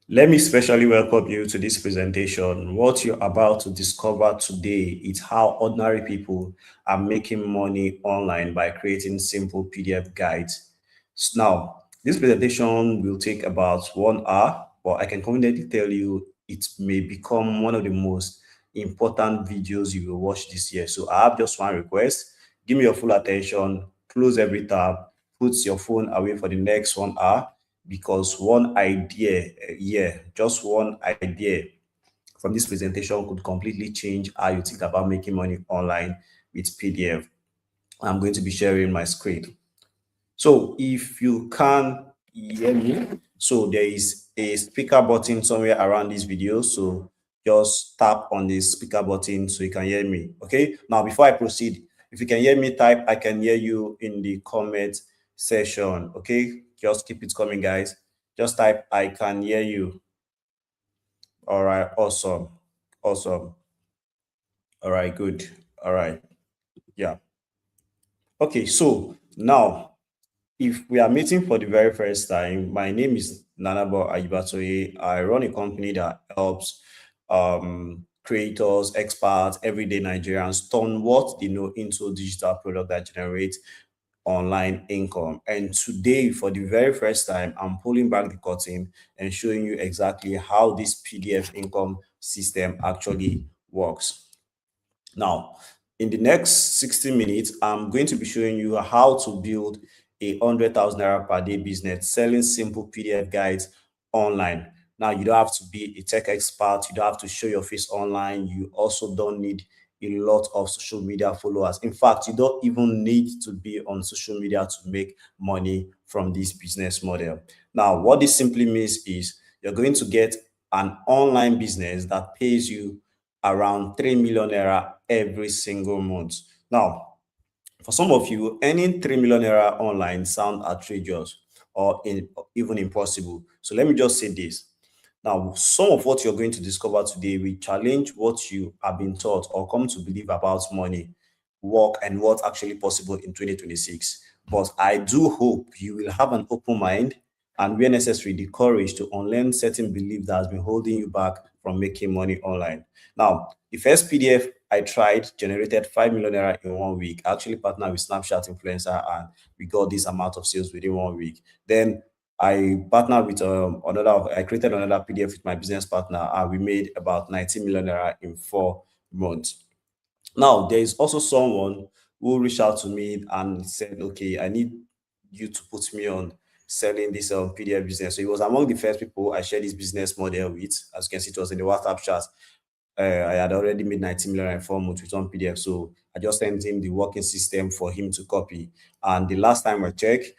Let me specially welcome you to this presentation. What you're about to discover today is how ordinary people are making money online by creating simple PDF guides. Now, this presentation will take about 1 hour, but I can confidently tell you it may become one of the most important videos you will watch this year. So I have just one request. Give me your full attention, close every tab, put your phone away for the next 1 hour because one idea, yeah, just one idea from this presentation could completely change how you think about making money online with PDF. I'm going to be sharing my screen. So if you can hear me, so there is a speaker button somewhere around this video. So just tap on the speaker button so you can hear me. Okay. Now, before I proceed, if you can hear me, type I can hear you in the comment section. Okay. Just keep it coming, guys. Just type I can hear you. All right. Awesome. Awesome. All right. Good. All right. Yeah. Okay. So now, if we are meeting for the very first time, my name is Nanabo Ayibatoye. I run a company that helps creators, experts, everyday Nigerians turn what they know into a digital product that generates online income. And today, for the very first time, I'm pulling back the curtain and showing you exactly how this PDF income system actually works. Now, in the next 60 minutes, I'm going to be showing you how to build a 100,000 naira per day business selling simple PDF guides online. Now, you don't have to be a tech expert, you don't have to show your face online, you also don't need a lot of social media followers. In fact, you don't even need to be on social media to make money from this business model. Now, what this simply means is you're going to get an online business that pays you around 3 million naira every single month. Now, for some of you, earning 3 million naira online sound outrageous or even impossible. So let me just say this. Now, some of what you're going to discover today will challenge what you have been taught or come to believe about money, work, and what's actually possible in 2026. But I do hope you will have an open mind and, where necessary, the courage to unlearn certain beliefs that has been holding you back from making money online. Now, the first PDF I tried generated 5 million naira in 1 week. I actually partnered with Snapchat influencer and we got this amount of sales within 1 week. Then I partnered with I created another PDF with my business partner and we made about 19 million naira in 4 months. Now, there is also someone who reached out to me and said, okay, I need you to put me on selling this PDF business. So he was among the first people I shared this business model with. As you can see, it was in the WhatsApp chat. I had already made 19 million in 4 months with one PDF. So I just sent him the working system for him to copy. And the last time I checked,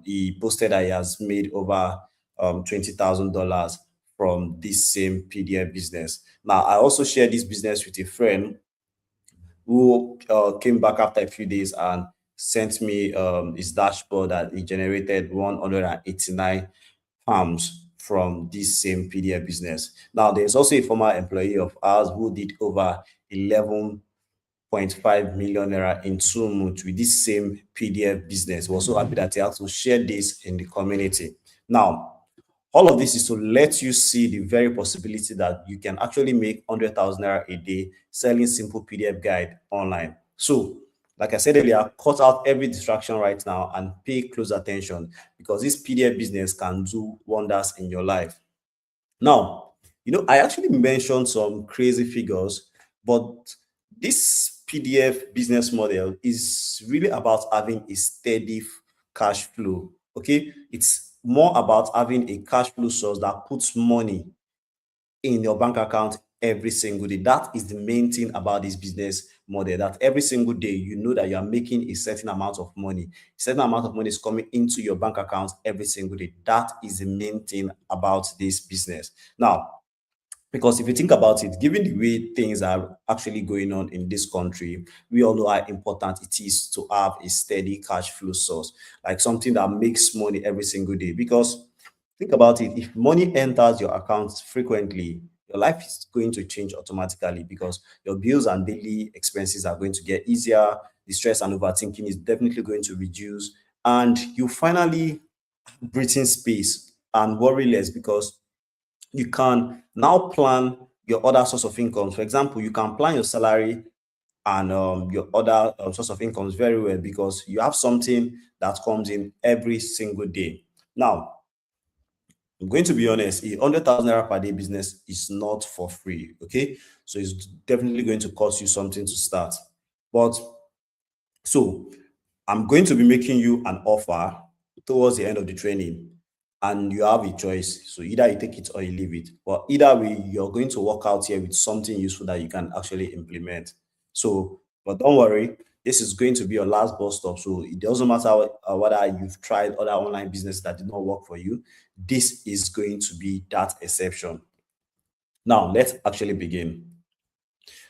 he posted that he has made over $20,000 from this same PDF business. Now, I also shared this business with a friend who came back after a few days and sent me his dashboard that he generated 189 pounds from this same PDF business. Now, there's also a former employee of ours who did over 11.5 million naira in 2 months with this same PDF business. We're so happy that he also shared this in the community. Now, all of this is to let you see the very possibility that you can actually make 100,000 naira a day selling simple PDF guide online. So, like I said earlier, cut out every distraction right now and pay close attention because this PDF business can do wonders in your life. Now, I actually mentioned some crazy figures, but this PDF business model is really about having a steady cash flow. Okay, it's more about having a cash flow source that puts money in your bank account every single day. That is the main thing about this business model, that every single day you know that you are making a certain amount of money. A certain amount of money is coming into your bank account every single day. That is the main thing about this business. Now, because if you think about it, given the way things are actually going on in this country, we all know how important it is to have a steady cash flow source, like something that makes money every single day. Because think about it, if money enters your account frequently, your life is going to change automatically because your bills and daily expenses are going to get easier. The stress and overthinking is definitely going to reduce, and you finally breathing space and worry less because You can now plan your other source of income. For example, you can plan your salary and your other source of incomes very well, because you have something that comes in every single day. Now, I'm going to be honest, a 100,000 naira per day business is not for free. Okay, so it's definitely going to cost you something to start. But so I'm going to be making you an offer towards the end of the training, and you have a choice. So either you take it or you leave it. But either way, you're going to walk out here with something useful that you can actually implement. So, but don't worry, this is going to be your last bus stop. So it doesn't matter whether you've tried other online business that did not work for you. This is going to be that exception. Now, let's actually begin.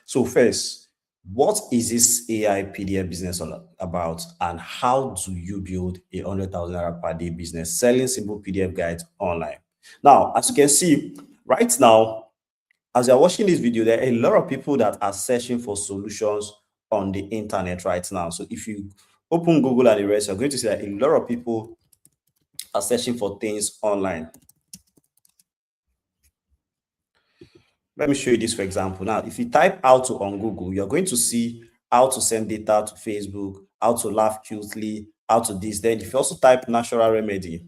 So first, what is this AI PDF business all about, and how do you build a 100,000 naira per day business selling simple PDF guides online? Now, as you can see right now, as you're watching this video, there are a lot of people that are searching for solutions on the internet right now. So if you open Google and the rest, you're going to see that a lot of people are searching for things online. Let me show you this for example. Now, if you type how to on Google, you're going to see how to send data to Facebook, how to laugh cutely, how to this. Then if you also type natural remedy,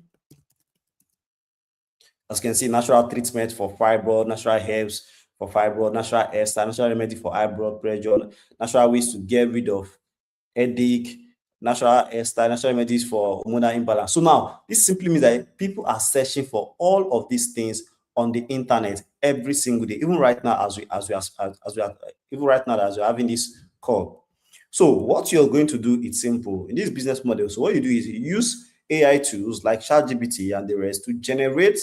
as you can see, natural treatment for fibroid, natural herbs for fibroid, natural hairstyle, natural remedy for high blood pressure, natural ways to get rid of headache, natural hairstyle, natural remedies for hormonal imbalance. So now, this simply means that people are searching for all of these things on the internet every single day, even right now even right now as we're having this call. So what you're going to do, it's simple in this business model. So what you do is you use AI tools like ChatGPT and the rest to generate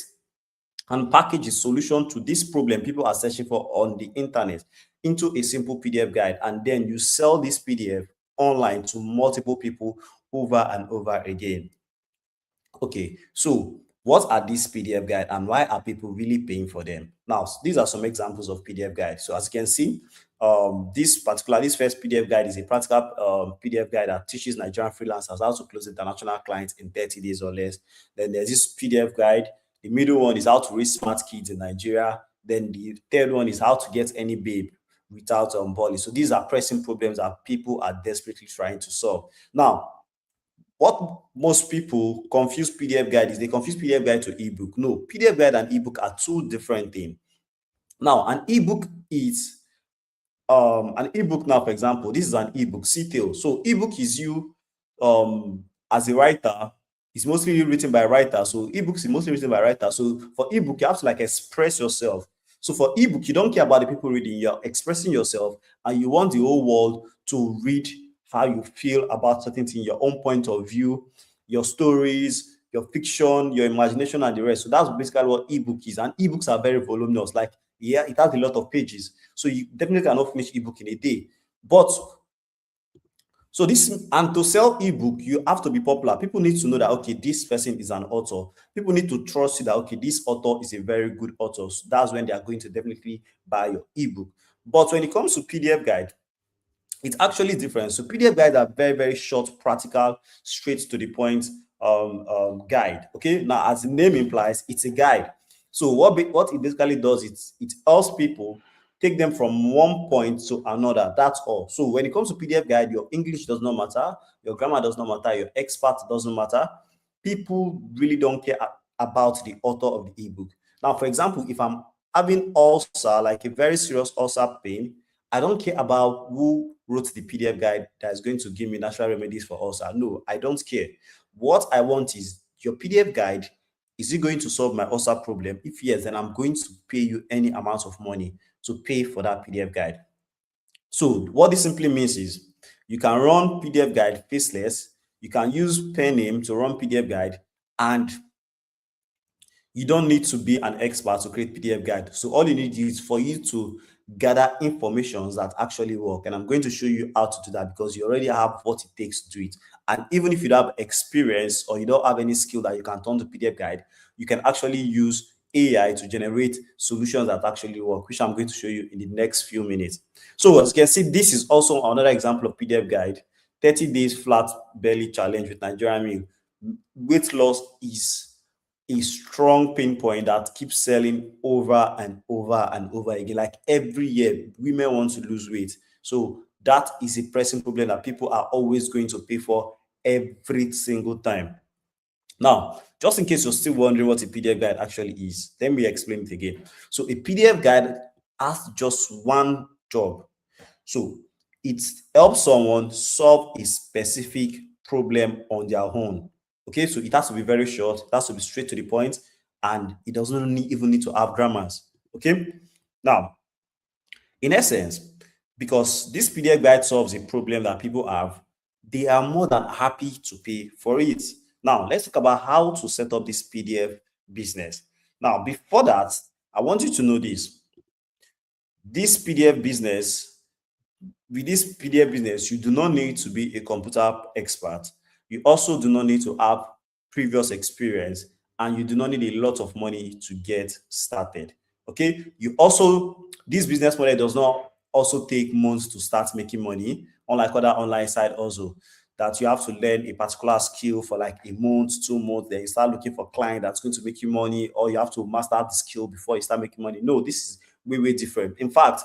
and package a solution to this problem people are searching for on the internet into a simple PDF guide, and then you sell this PDF online to multiple people over and over again. Okay, so what are these PDF guide and why are people really paying for them? Now, these are some examples of PDF guide. So as you can see, this first PDF guide is a practical PDF guide that teaches Nigerian freelancers how to close international clients in 30 days or less. Then there's this PDF guide. The middle one is how to raise smart kids in Nigeria. Then the third one is how to get any babe without body. So these are pressing problems that people are desperately trying to solve. Now, what most people confuse PDF guide is they confuse PDF guide to ebook. No, PDF guide and ebook are two different things. Now, an ebook now, for example, this is an ebook, CTAL. So ebook is you as a writer, it's mostly written by writer. So ebooks is mostly written by writer. So for ebook, you have to like express yourself. So for ebook, you don't care about the people reading, you're expressing yourself, and you want the whole world to read how you feel about certain things, your own point of view, your stories, your fiction, your imagination, and the rest. So that's basically what ebook is. And ebooks are very voluminous. Like, yeah, it has a lot of pages. So you definitely cannot finish ebook in a day. But so this, and to sell ebook, you have to be popular. People need to know that okay, this person is an author. People need to trust you that okay, this author is a very good author. So that's when they are going to definitely buy your ebook. But when it comes to PDF guide, it's actually different. So PDF guides are very, very short, practical, straight to the point guide. Okay, now as the name implies, it's a guide. So what it basically does, it helps people take them from one point to another. That's all. So when it comes to PDF guide, your English does not matter, your grammar does not matter, your expert doesn't matter. People really don't care about the author of the ebook. Now, for example, if I'm having ulcer, like a very serious ulcer pain, I don't care about who wrote the PDF guide that is going to give me natural remedies for ulcer. No, I don't care. What I want is your PDF guide. Is it going to solve my ulcer problem? If yes, then I'm going to pay you any amount of money to pay for that PDF guide. So what this simply means is you can run PDF guide faceless. You can use pen name to run PDF guide, and you don't need to be an expert to create PDF guide. So all you need is for you to gather information that actually work. And I'm going to show you how to do that because you already have what it takes to do it. And even if you don't have experience or you don't have any skill that you can turn to PDF guide, you can actually use AI to generate solutions that actually work, which I'm going to show you in the next few minutes. So as you can see, this is also another example of PDF guide. 30 days flat belly challenge with Nigerian meal. Weight loss is a strong pinpoint that keeps selling over and over and over again. Like every year, women want to lose weight. So that is a pressing problem that people are always going to pay for every single time. Now, just in case you're still wondering what a PDF guide actually is, let me explain it again. So a PDF guide has just one job. So it helps someone solve a specific problem on their own. Okay, so it has to be very short, it has to be straight to the point, and it doesn't even need to have grammars. Okay, now in essence, because this PDF guide solves a problem that people have, they are more than happy to pay for it. Now, let's talk about how to set up this PDF business. Now, before that, I want you to know this. This PDF business With this PDF business, you do not need to be a computer expert. You also do not need to have previous experience, and you do not need a lot of money to get started. Okay. This business model does not also take months to start making money, unlike other online side also, that you have to learn a particular skill for like a month, 2 months, then you start looking for client that's going to make you money, or you have to master the skill before you start making money. No, this is way, way different. In fact,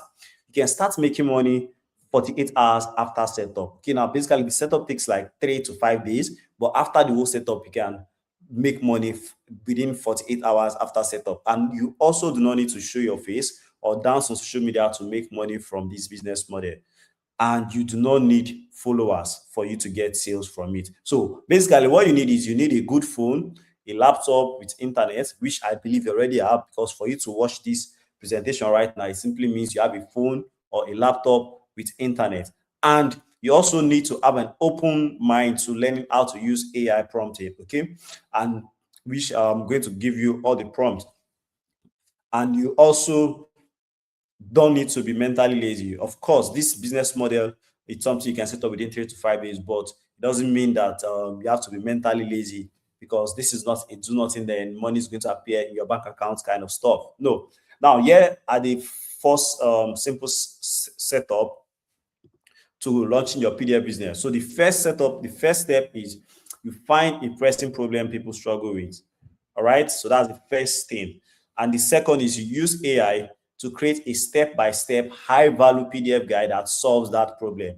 you can start making money 48 hours after setup. Okay, now basically the setup takes like 3 to 5 days, but after the whole setup, you can make money within 48 hours after setup. And you also do not need to show your face or dance on social media to make money from this business model. And you do not need followers for you to get sales from it. So basically, what you need is you need a good phone, a laptop with internet, which I believe you already have, because for you to watch this presentation right now, it simply means you have a phone or a laptop with internet. And you also need to have an open mind to learning how to use AI prompting, okay? And which I'm going to give you all the prompts. And you also don't need to be mentally lazy. Of course, this business model is something you can set up within 3 to 5 days, but it doesn't mean that you have to be mentally lazy, because this is not a do nothing, then money is going to appear in your bank account kind of stuff. No. Now, here are the first simple setup to launching your PDF business. So the first step is you find a pressing problem people struggle with. All right. So that's the first thing. And the second is you use AI to create a step-by-step high-value PDF guide that solves that problem.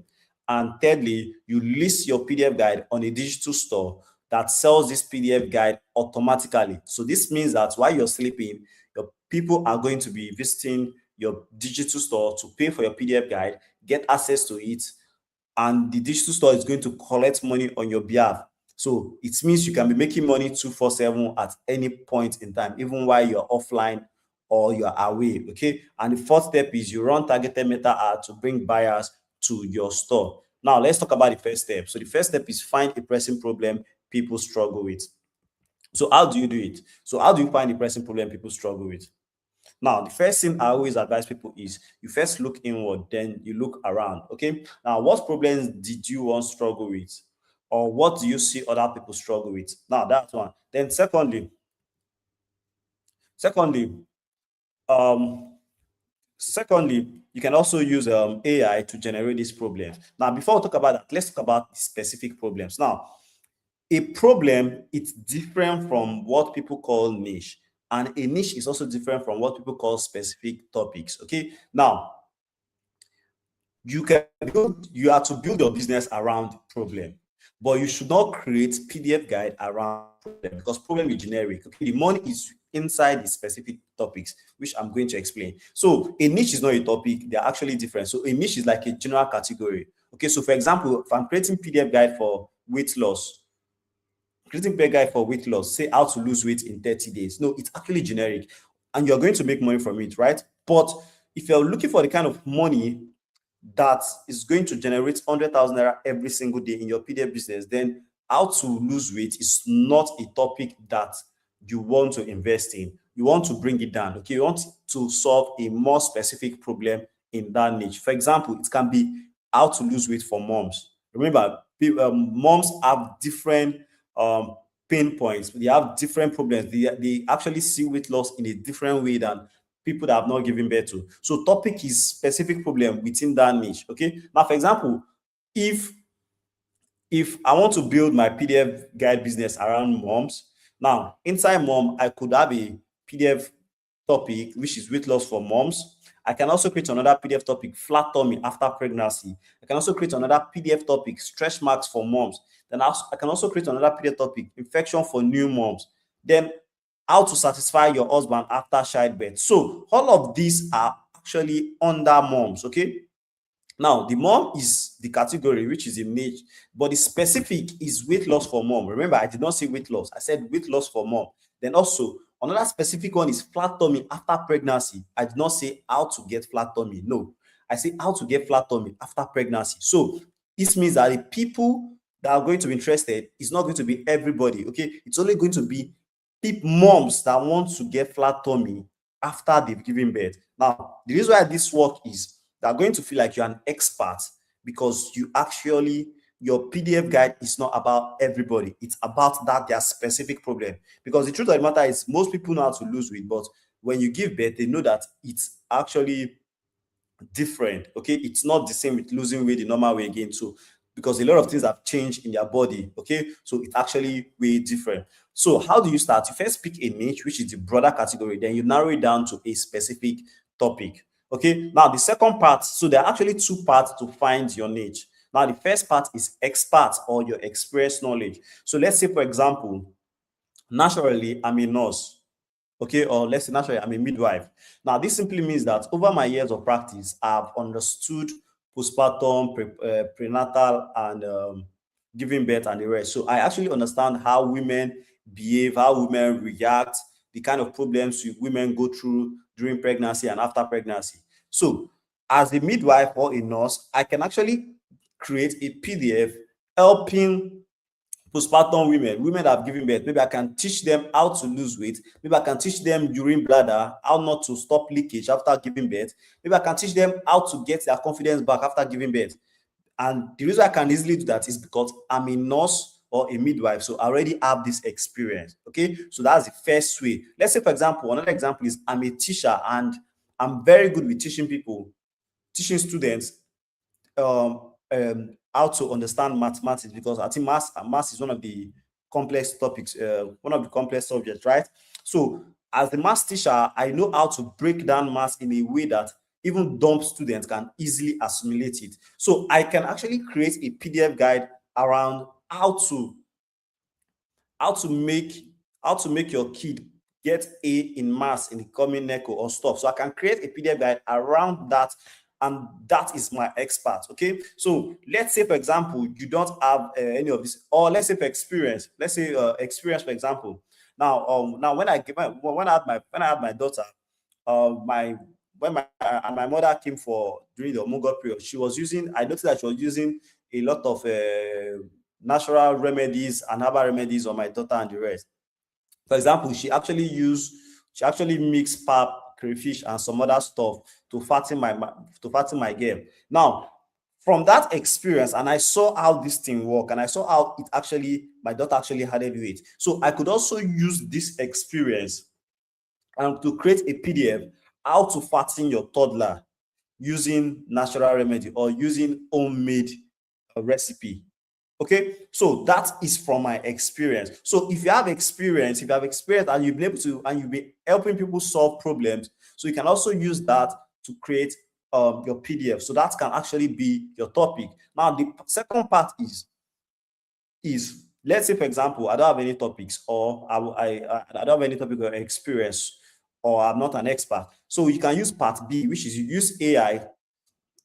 And thirdly, you list your PDF guide on a digital store that sells this PDF guide automatically. So this means that while you're sleeping, your people are going to be visiting your digital store to pay for your PDF guide, get access to it, and the digital store is going to collect money on your behalf. So it means you can be making money 247 at any point in time, even while you're offline or you're away. Okay. And the fourth step is you run targeted meta ads to bring buyers to your store. Now let's talk about the first step. So the first step is find a pressing problem people struggle with. So how do you do it? So how do you find the pressing problem people struggle with? Now, the first thing I always advise people is you first look inward, then you look around. Okay. Now, what problems did you once struggle with? Or what do you see other people struggle with? Now, that's one. Then secondly, um, secondly, you can also use AI to generate these problems. Now, before we talk about that, let's talk about specific problems. Now, a problem, it's different from what people call niche, and a niche is also different from what people call specific topics. Okay. Now, you are to build your business around problem, but you should not create PDF guide around problem, because problem is generic. Okay, the money is inside the specific topics, which I'm going to explain. So a niche is not a topic, they're actually different. So a niche is like a general category. Okay, so for example, if I'm creating PDF guide for weight loss, creating PDF guide for weight loss, say how to lose weight in 30 days. No, it's actually generic, and you're going to make money from it, right? But if you're looking for the kind of money that is going to generate 100,000 naira every single day in your PDF business, then how to lose weight is not a topic that you want to invest in. You want to bring it down. Okay, you want to solve a more specific problem in that niche. For example, it can be how to lose weight for moms. Remember, moms have different um, pain points. They have different problems. They actually see weight loss in a different way than people that have not given birth to. So topic is specific problem within that niche. Okay. Now, for example, if if I want to build my PDF guide business around moms, Now, inside mom, I could have a PDF topic, which is weight loss for moms. I can also create another PDF topic, flat tummy after pregnancy. I can also create another PDF topic, stretch marks for moms. Then I can also create another PDF topic, infection for new moms. Then how to satisfy your husband after childbirth. So all of these are actually under moms, okay? Now, the mom is the category, which is a niche, but the specific is weight loss for mom. Remember, I did not say weight loss. I said weight loss for mom. Then also, another specific one is flat tummy after pregnancy. I did not say how to get flat tummy. No, I say how to get flat tummy after pregnancy. So this means that the people that are going to be interested is not going to be everybody, okay? It's only going to be moms that want to get flat tummy after they've given birth. Now, the reason why this work is they're going to feel like you're an expert because your PDF guide is not about everybody. It's about their specific problem. Because the truth of the matter is most people know how to lose weight, but when you give birth, they know that it's actually different. Okay, it's not the same with losing weight the normal way again. So because a lot of things have changed in their body. Okay, so it's actually way different. So how do you start? You first pick a niche, which is the broader category, then you narrow it down to a specific topic. Okay, now the second part, so there are actually two parts to find your niche. Now the first part is expert or your experience knowledge. So let's say, for example, naturally I'm a nurse, okay, or let's say naturally I'm a midwife. Now this simply means that over my years of practice, I've understood postpartum, prenatal, and giving birth and the rest. So I actually understand how women behave, how women react, the kind of problems women go through during pregnancy and after pregnancy. So as a midwife or a nurse, I can actually create a PDF helping postpartum women that have given birth. Maybe I can teach them how to lose weight. Maybe I can teach them urine bladder, how not to stop leakage after giving birth. Maybe I can teach them how to get their confidence back after giving birth. And the reason I can easily do that is because I'm a nurse or a midwife, so I already have this experience. Okay, so that's the first way. Let's say, for example, another example is I'm a teacher and I'm very good with teaching people, teaching students how to understand mathematics, because I think math is one of the complex topics, one of the complex subjects, right? So as the math teacher, I know how to break down math in a way that even dumb students can easily assimilate it. So I can actually create a PDF guide around how to make your kid get A in maths in the coming NECO or stuff. So I can create a PDF guide around that, and that is my expert. Okay, so let's say, for example, you don't have any of this, or let's say for experience, experience, for example. Now when I had my daughter, my when my mother came for during the Omugo period, I noticed that she was using a lot of natural remedies and herbal remedies on my daughter and the rest. For example, she actually mixed pap, crayfish, and some other stuff to fatten my girl. Now, from that experience, and I saw how this thing work, and I saw how my daughter actually added weight. So I could also use this experience and to create a PDF how to fatten your toddler using natural remedy or using homemade recipe. Okay, so that is from my experience. So if you have experience and you've been able to, and you've been helping people solve problems, so you can also use that to create your PDF. So that can actually be your topic. Now the second part is let's say, for example, I don't have any topics, or I don't have any topic or experience, or I'm not an expert. So you can use part B, which is you use AI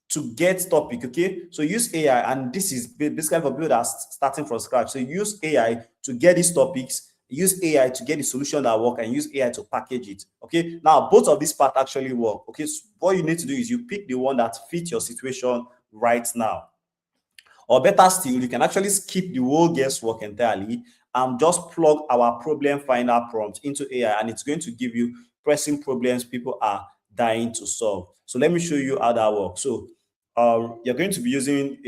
to get topic. Okay, so use AI, and this is basically for people that are starting from scratch. So use AI to get these topics, use AI to get the solution that work, and use AI to package it. Okay, now both of these parts actually work. Okay, so what you need to do is you pick the one that fits your situation right now. Or better still, you can actually skip the whole guesswork entirely and just plug our problem finder prompt into AI, and it's going to give you pressing problems people are dying to solve. So let me show you how that works. So you're going to be using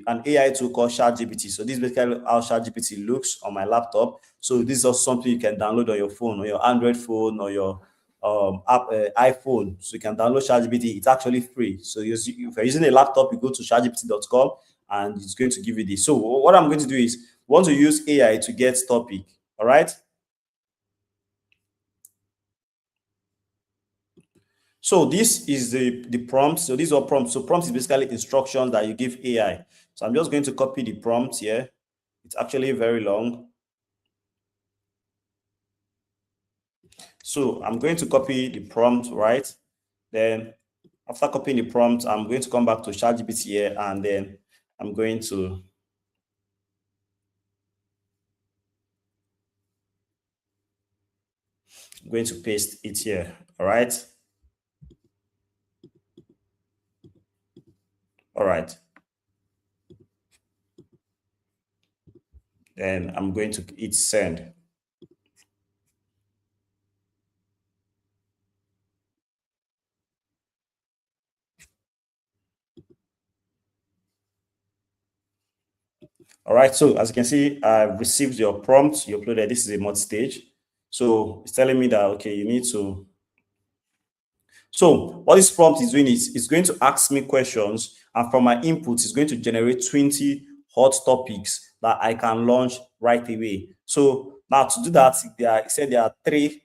an AI tool called ChatGPT. So this is basically how ChatGPT looks on my laptop. So this is also something you can download on your phone, or your Android phone, or your iPhone. So you can download ChatGPT. It's actually free. So if you're using a laptop, you go to chatgpt.com and it's going to give you this. So what I'm going to do is want to use AI to get topic. All right. So this is the prompt. So these are prompts. So prompt is basically instructions that you give AI. So I'm just going to copy the prompt here. It's actually very long. So I'm going to copy the prompt, right? Then after copying the prompt, I'm going to come back to ChatGPT here, and then I'm going to paste it here. All right. All right. Then I'm going to hit send. All right, so as you can see, I've received your prompt. You uploaded. This is a multi-stage. So it's telling me that, okay, you need to. So what this prompt is doing is it's going to ask me questions, and from my input, it's going to generate 20 hot topics that I can launch right away. So now to do that, it said there are three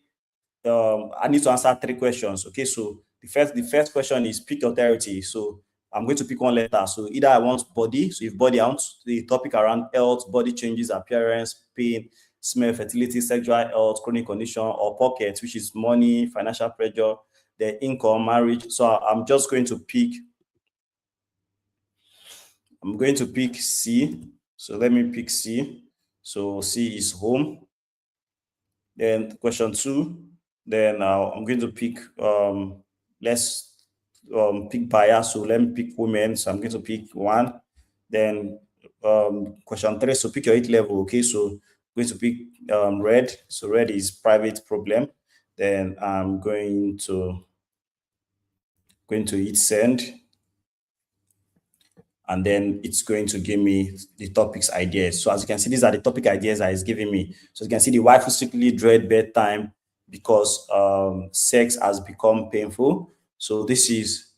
I need to answer three questions. Okay, so the first question is pick authority. So I'm going to pick one letter. So either I want body. So if body, I want the topic around health, body changes, appearance, pain, smell, fertility, sexual health, chronic condition, or pocket, which is money, financial pressure, the income, marriage. So I'm just going to pick. I'm going to pick C. So let me pick C. So C is home. Then question two, then I'm going to pick, let's pick buyer. So let me pick women. So I'm going to pick one. Then question three, so pick your height level. Okay, so I'm going to pick red. So red is private problem. Then I'm going to hit send, and then it's going to give me the topics ideas. So as you can see, these are the topic ideas that it's giving me. So you can see the wife who secretly dread bedtime because sex has become painful. So this is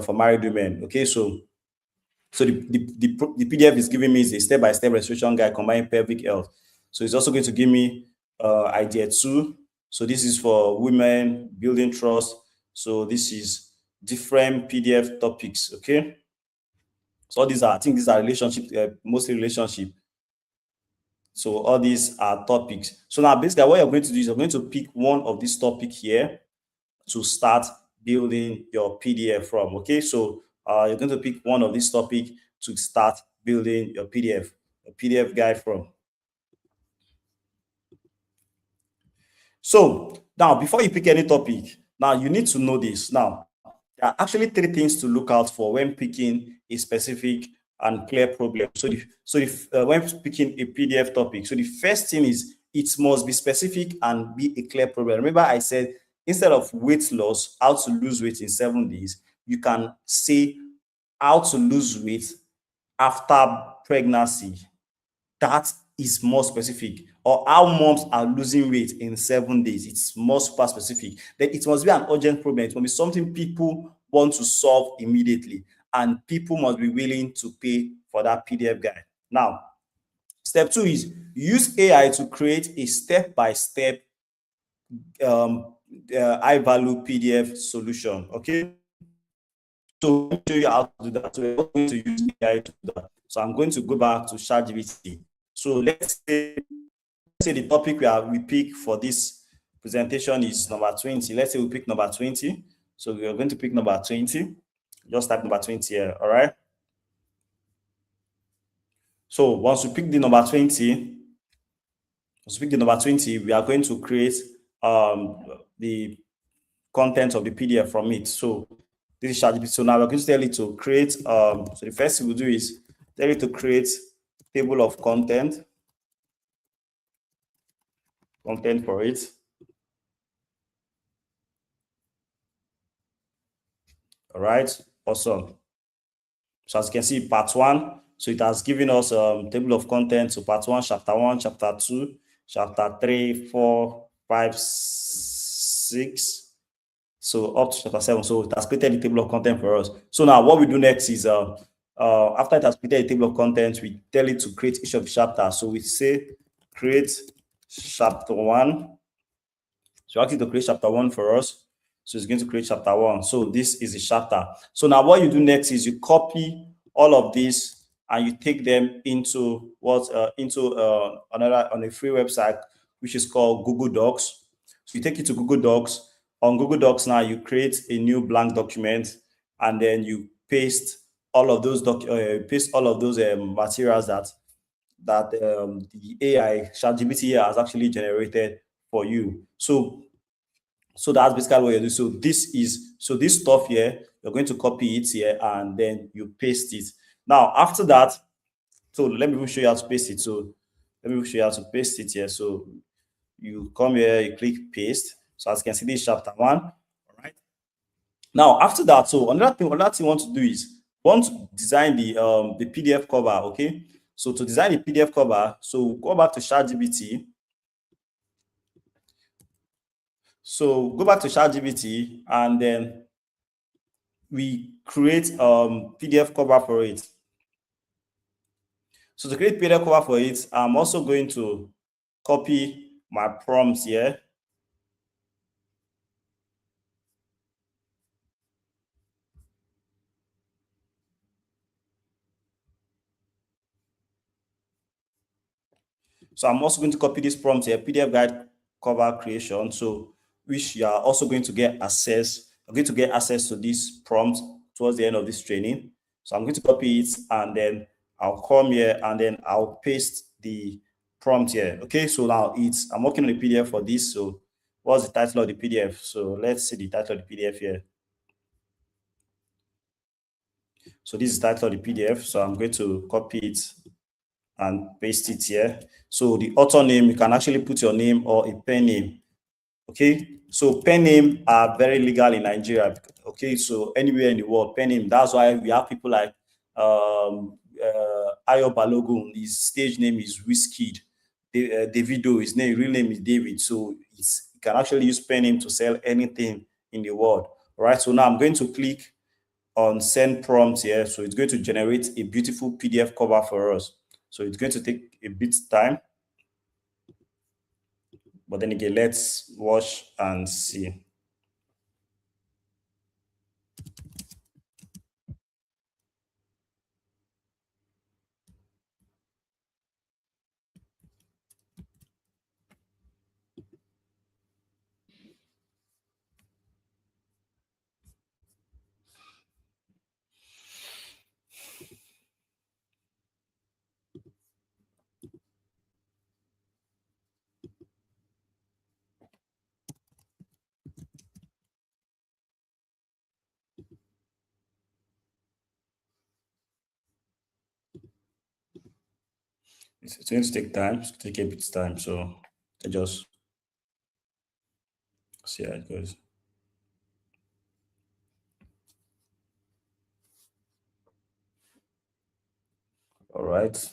for married women. Okay, so the PDF is giving me is a step-by-step restoration guide combining pelvic health. So it's also going to give me idea two. So this is for women building trust. So this is different PDF topics. Okay. So all these are, I think these are relationship, mostly relationship. So all these are topics. So now basically what you're going to do is you're going to pick one of these topic here to start building your PDF from. Okay, so you're going to pick one of these topic to start building your PDF guide from. So now before you pick any topic, now you need to know this. Now there are actually three things to look out for when picking a specific and clear problem. So, when picking a PDF topic, so the first thing is it must be specific and be a clear problem. Remember, I said instead of weight loss, how to lose weight in 7 days, you can say how to lose weight after pregnancy. That is more specific. Or how moms are losing weight in 7 days. It's more super specific. Then it must be an urgent problem. It must be something people want to solve immediately. And people must be willing to pay for that PDF guide. Now, step two is use AI to create a step-by-step high value PDF solution. Okay. So let me show you how to do that. So we're going to use AI to do that. So I'm going to go back to ChatGPT. So let's say the topic we pick for this presentation is number 20. Let's say we pick number 20. So we are going to pick number 20. Just type number 20 here. All right. So once we pick the number 20, we are going to create the content of the PDF from it. So this is ChatGPT. So now we're going to tell it to create. So the first thing we'll do is tell it to create table of content for it. All right, awesome. So as you can see, part one. So it has given us table of content. So part one, chapter 1, chapter 2, chapter 3, 4, 5, 6. So up to chapter 7. So it has created the table of content for us. So now what we do next is after it has created a table of content, we tell it to create each of the chapters. So we say create chapter 1. So ask it to create chapter 1 for us. So it's going to create chapter 1. So this is a chapter. So now what you do next is you copy all of this and you take them into another on a free website which is called Google Docs. So you take it to Google Docs. On Google Docs now you create a new blank document and then you paste all of those materials that the AI ChatGPT has actually generated for you. So that's basically what you do. So this stuff here, you're going to copy it here and then you paste it. Now after that, so let me show you how to paste it. So let me show you how to paste it here. So you come here, you click paste. So as you can see, this is chapter 1. All right. Now after that, so another thing you want to do is want to design the PDF cover. Okay. So to design the PDF cover, so go back to ChatGPT. So go back to ChatGPT and then we create PDF cover for it. So to create PDF cover for it, I'm also going to copy my prompts here. So I'm also going to copy this prompt here, PDF guide cover creation. So which you are also going to get access. You're going to get access to this prompt towards the end of this training. So I'm going to copy it and then I'll come here and then I'll paste the prompt here. Okay, so now I'm working on the PDF for this. So what's the title of the PDF? So let's see the title of the PDF here. So this is the title of the PDF. So I'm going to copy it and paste it here. So the author name, you can actually put your name or a pen name. Okay, so pen name are very legal in Nigeria. Okay, so anywhere in the world, pen name. That's why we have people like Ayo Balogun. His stage name is Wizkid. Davido, his real name is David. So you can actually use pen name to sell anything in the world. All right, so now I'm going to click on send prompt here. So it's going to generate a beautiful PDF cover for us. So it's going to take a bit time. But then again, let's watch and see. It's going to take time. It's going to take a bit of time. So I just see how it goes. All right.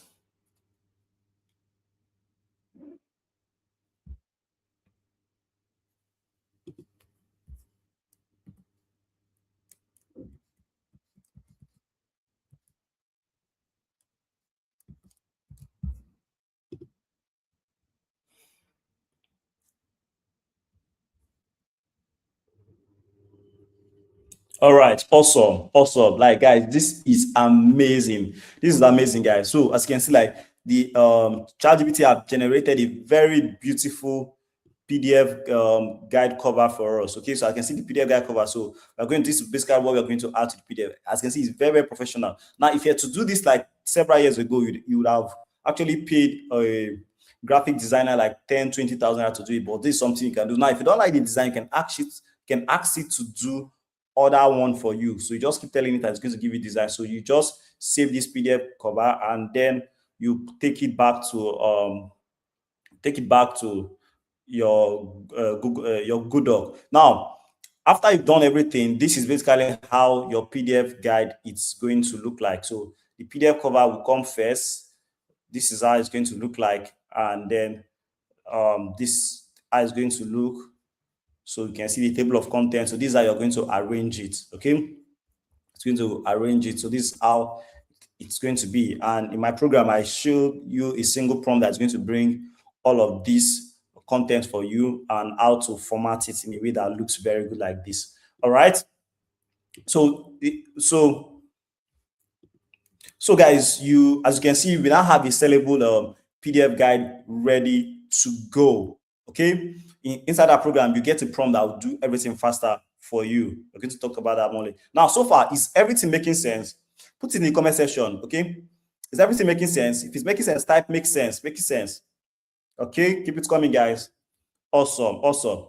All right, awesome, awesome. Like guys, this is amazing. This is amazing, guys. So as you can see, like the ChatGPT have generated a very beautiful PDF guide cover for us. Okay, so I can see the PDF guide cover. So we're going. This is basically what we're going to add to the PDF. As you can see, it's very, very professional. Now, if you had to do this like several years ago, you would have actually paid a graphic designer like 10, 20,000 to do it. But this is something you can do. Now, if you don't like the design, you can ask it to do other one for you. So you just keep telling it that it's going to give you design. So you just save this PDF cover and then you take it back to your Google your Google Doc. Now, after you've done everything, this is basically how your PDF guide it's going to look like. So the PDF cover will come first. This is how it's going to look like, and then this how it's going to look. So you can see the table of contents. So this is how you're going to arrange it. Okay, it's going to arrange it. So this is how it's going to be. And in my program, I showed you a single prompt that's going to bring all of these content for you and how to format it in a way that looks very good like this. All right. So, so guys, as you can see, we now have a sellable PDF guide ready to go. Okay. Inside that program, you get a prompt that will do everything faster for you. We're going to talk about that more. Now, so far, is everything making sense? Put it in the comment section. Okay. Is everything making sense? If it's making sense, type makes sense. Making sense. Okay. Keep it coming, guys. Awesome. Awesome.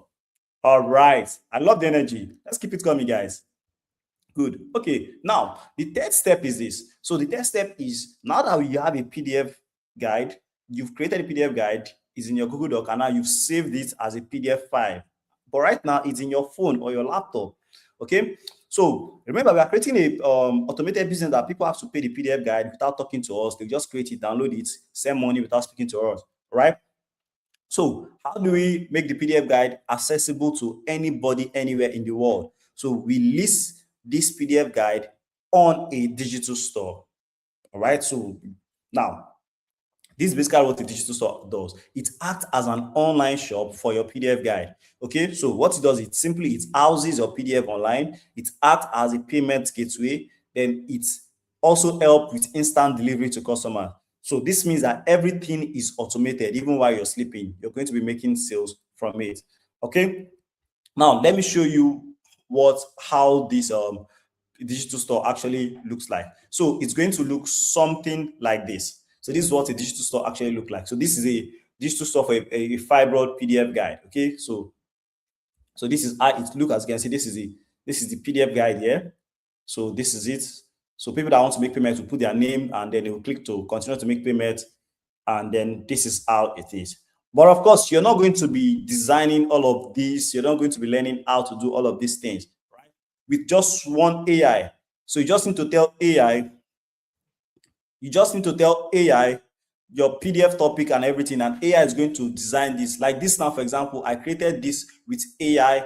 All right. I love the energy. Let's keep it coming, guys. Good. Okay. Now, the third step is this. So the third step is, now that you have a PDF guide, you've created a PDF guide, is in your Google Doc, and now you've saved it as a PDF file. But right now, it's in your phone or your laptop. Okay. So remember, we are creating a automated business that people have to pay the PDF guide without talking to us. They just create it, download it, send money without speaking to us. Right? So how do we make the PDF guide accessible to anybody anywhere in the world? So we list this PDF guide on a digital store. All right. So now, this is basically what a digital store does. It acts as an online shop for your PDF guide. Okay. So what it does, it houses your PDF online. It acts as a payment gateway. Then it also helps with instant delivery to customer. So this means that everything is automated. Even while you're sleeping, you're going to be making sales from it. Okay. Now let me show you how this digital store actually looks like. So it's going to look something like this. So this is what a digital store actually look like. So this is a digital store for a fibroid PDF guide. Okay. So this is how it looks. As you can see, this is the PDF guide here. So this is it. So people that want to make payments will put their name and then they will click to continue to make payment. And then this is how it is. But of course, you're not going to be designing all of this. You're not going to be learning how to do all of these things, right? With just one AI. So you just need to tell AI, your PDF topic and everything, and AI is going to design this. Like this now, for example, I created this with AI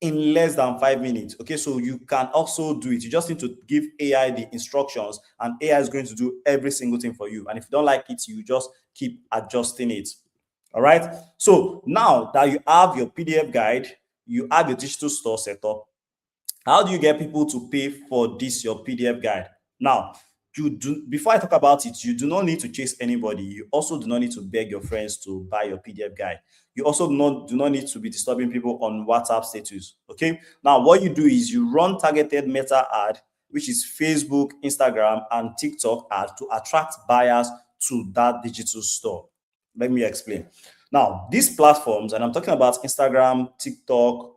in less than 5 minutes. Okay, so you can also do it. You just need to give AI the instructions, and AI is going to do every single thing for you. And if you don't like it, you just keep adjusting it. All right. So now that you have your PDF guide, you have your digital store set up. How do you get people to pay for this, your PDF guide? Now, before I talk about it, you do not need to chase anybody. You also do not need to beg your friends to buy your PDF guide. You also do not need to be disturbing people on WhatsApp status. Okay. Now, what you do is you run targeted meta ad, which is Facebook, Instagram, and TikTok ad to attract buyers to that digital store. Let me explain. Now, these platforms, and I'm talking about Instagram, TikTok,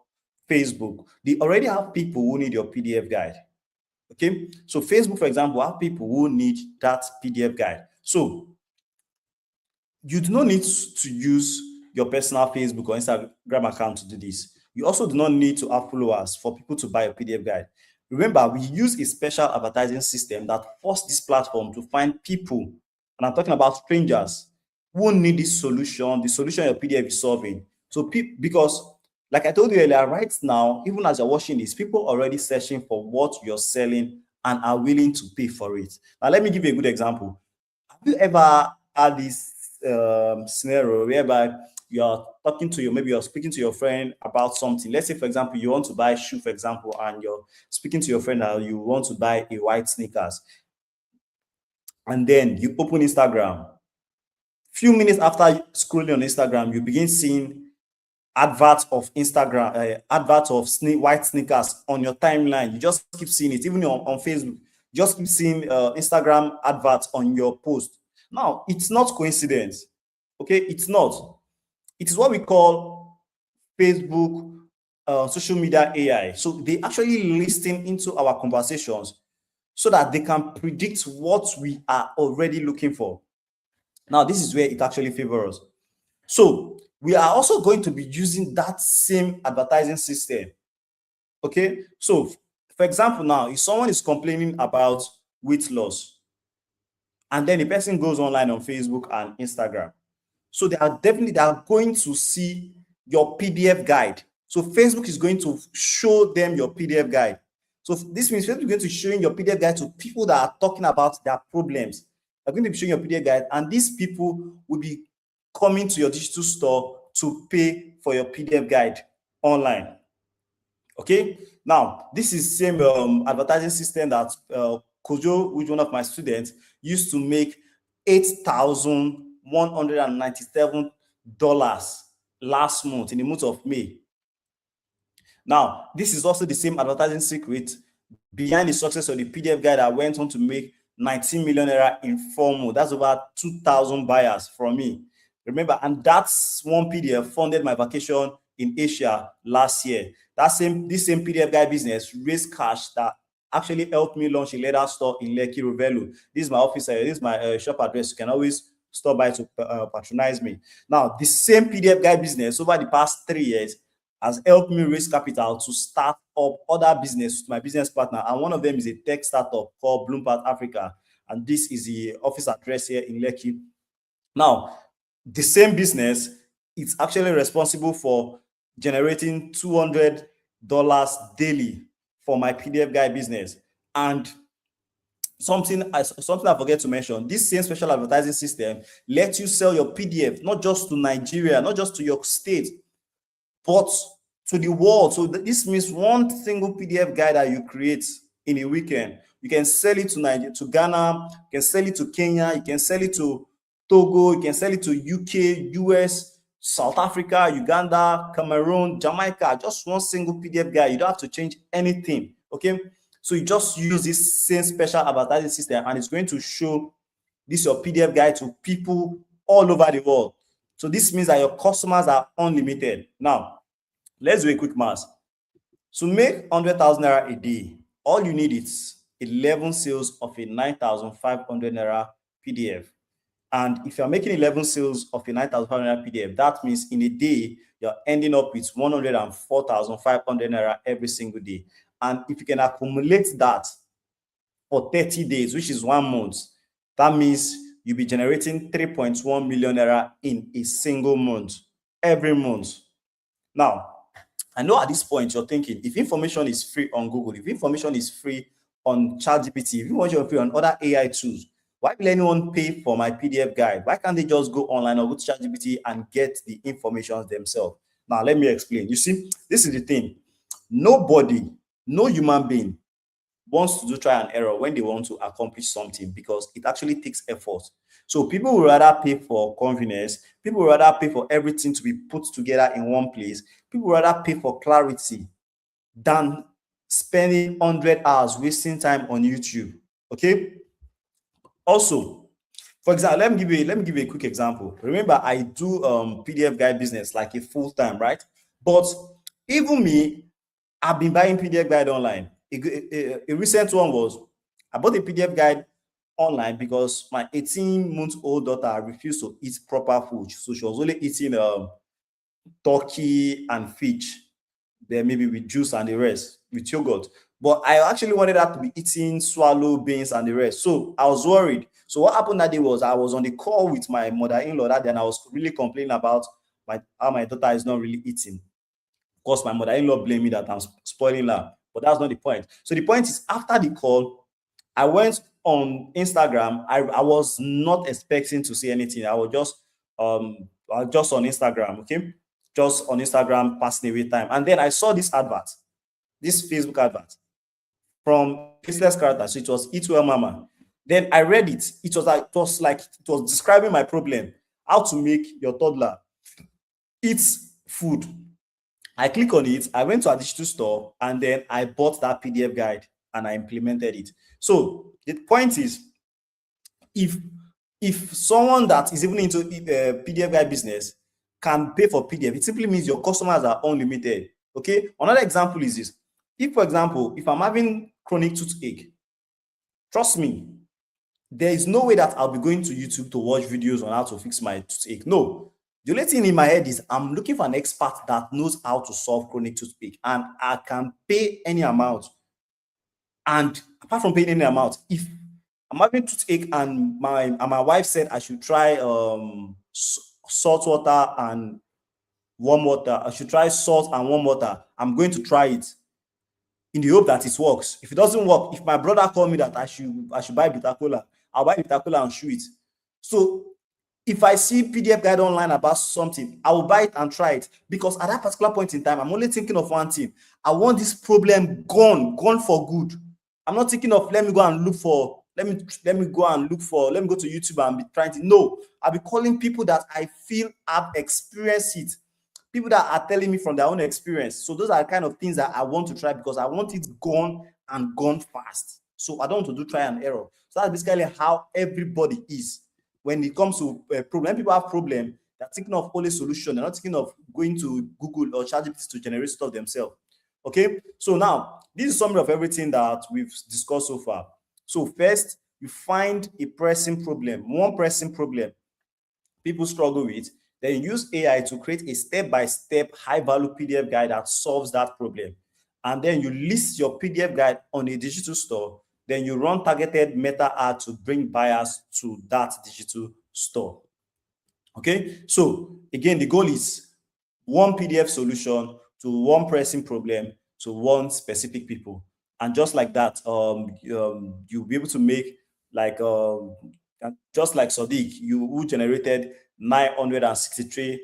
Facebook, they already have people who need your PDF guide. Okay. So Facebook, for example, have people who need that PDF guide. So you do not need to use your personal Facebook or Instagram account to do this. You also do not need to have followers for people to buy a PDF guide. Remember, we use a special advertising system that forces this platform to find people, and I'm talking about strangers, who need this solution, the solution your PDF is solving. So because like I told you earlier, right now, even as you're watching this, people are already searching for what you're selling and are willing to pay for it. Now, let me give you a good example. Have you ever had this scenario whereby you're speaking to your friend about something? Let's say, for example, you want to buy a shoe, for example, and you're speaking to your friend that you want to buy a white sneakers. And then you open Instagram. Few minutes after scrolling on Instagram, you begin seeing adverts of white sneakers on your timeline. You just keep seeing it, even on Facebook. You just keep seeing Instagram adverts on your post. Now, it's not coincidence. Okay, it's not. It is what we call Facebook social media AI. So they actually listen into our conversations so that they can predict what we are already looking for. Now, this is where it actually favors us. So we are also going to be using that same advertising system. Okay. So for example, now, if someone is complaining about weight loss, and then the person goes online on Facebook and Instagram, so they are going to see your PDF guide. So Facebook is going to show them your PDF guide. So this means Facebook is going to show your PDF guide to people that are talking about their problems. They're going to be showing your PDF guide, and these people will be coming to your digital store to pay for your PDF guide online. Okay, now this is same advertising system that Kojo, which one of my students, used to make $8,197 last month, in the month of May. Now, this is also the same advertising secret behind the success of the PDF guide that went on to make 19 million naira in 4 months. That's over 2,000 buyers from me. Remember, and that's one PDF funded my vacation in Asia last year. This same PDF guide business raised cash that actually helped me launch a leather store in Lekki Rovelo. This is my office. This is my shop address. You can always stop by to patronize me. Now, the same PDF guide business over the past 3 years has helped me raise capital to start up other business with my business partner. And one of them is a tech startup called Bloomberg Africa. And this is the office address here in Lekki. Now, the same business, it's actually responsible for generating $200 daily for my PDF guide business. And something I forget to mention, this same special advertising system lets you sell your PDF, not just to Nigeria, not just to your state, but to the world. So this means one single PDF guide that you create in a weekend, you can sell it to Nigeria, to Ghana, you can sell it to Kenya, you can sell it to Togo, you can sell it to UK, US, South Africa, Uganda, Cameroon, Jamaica. Just one single PDF guide. You don't have to change anything. Okay, so you just use this same special advertising system, and it's going to show this your PDF guide to people all over the world. So this means that your customers are unlimited. Now, let's do a quick math. To make 100,000 naira a day, all you need is 11 sales of a 9,500 naira PDF. And if you're making 11 sales of a 9,500 PDF, that means in a day, you're ending up with 104,500 naira every single day. And if you can accumulate that for 30 days, which is 1 month, that means you'll be generating 3.1 million naira in a single month, every month. Now, I know at this point you're thinking, if information is free on Google, if information is free on ChatGPT, if information is free on other AI tools, why will anyone pay for my PDF guide? Why can't they just go online or go to ChatGPT and get the information themselves? Now, let me explain. You see, this is the thing. Nobody, no human being wants to do trial and error when they want to accomplish something, because it actually takes effort. So people would rather pay for convenience. People would rather pay for everything to be put together in one place. People would rather pay for clarity than spending 100 hours wasting time on YouTube. Okay. Also, for example, let me give you a quick example. Remember, I do PDF guide business like a full time, right? But even me, I've been buying PDF guide online. A recent one was, I bought a PDF guide online because my 18-month-old daughter refused to eat proper food. So she was only eating turkey and fish, then maybe with juice and the rest, with yogurt. But I actually wanted her to be eating swallow, beans, and the rest. So I was worried. So what happened that day was I was on the call with my mother-in-law that day, and I was really complaining about how my daughter is not really eating. Of course, my mother-in-law blamed me that I'm spoiling her, but that's not the point. So the point is, after the call, I went on Instagram. I was not expecting to see anything. I was just on Instagram, okay? Just on Instagram, passing away time. And then I saw this advert, this Facebook advert from Faceless Character. So it was Eat Well Mama. Then I read it. It was describing my problem, how to make your toddler eat food. I click on it, I went to a digital store, and then I bought that PDF guide and I implemented it. So the point is, if someone that is even into PDF guide business can pay for PDF, it simply means your customers are unlimited. Okay. Another example is this. If, for example, if I'm having chronic toothache, trust me, there is no way that I'll be going to YouTube to watch videos on how to fix my toothache. No. The only thing in my head is I'm looking for an expert that knows how to solve chronic toothache, and I can pay any amount. And apart from paying any amount, if I'm having toothache and my wife said I should try salt water and warm water, I should try salt and warm water, I'm going to try it in the hope that it works. If it doesn't work, if my brother called me that I should buy bitter cola, I'll buy bitter cola and chew it. So If I see PDF guide online about something, I will buy it and try it, because at that particular point in time, I'm only thinking of one thing. I want this problem gone for good. I'm not thinking of let me go and look for let me go to YouTube and be trying to. No, I'll be calling people that I feel have experienced it, people that are telling me from their own experience. So those are the kind of things that I want to try, because I want it gone and gone fast. So I don't want to do try and error. So that's basically how everybody is when it comes to problem. When people have problem, they're thinking of only solution. They're not thinking of going to Google or ChatGPT to generate stuff themselves. Okay, so now this is summary of everything that we've discussed so far. So first, you find a pressing problem, one pressing problem people struggle with, then use AI to create a step-by-step high-value PDF guide that solves that problem. And then you list your PDF guide on a digital store. Then you run targeted meta ads to bring buyers to that digital store. Okay, so again, the goal is one PDF solution to one pressing problem to one specific people. And just like that, you'll be able to make like just like Sadiq, who generated $963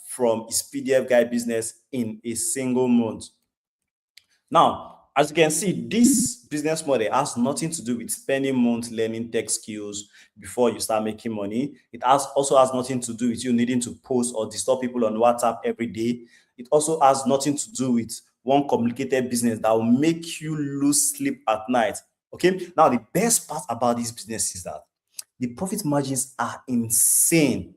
from his PDF guide business in a single month. Now, as you can see, this business model has nothing to do with spending months learning tech skills before you start making money. It also has nothing to do with you needing to post or disturb people on WhatsApp every day. It also has nothing to do with one complicated business that will make you lose sleep at night. Okay. Now, the best part about this business is that the profit margins are insane,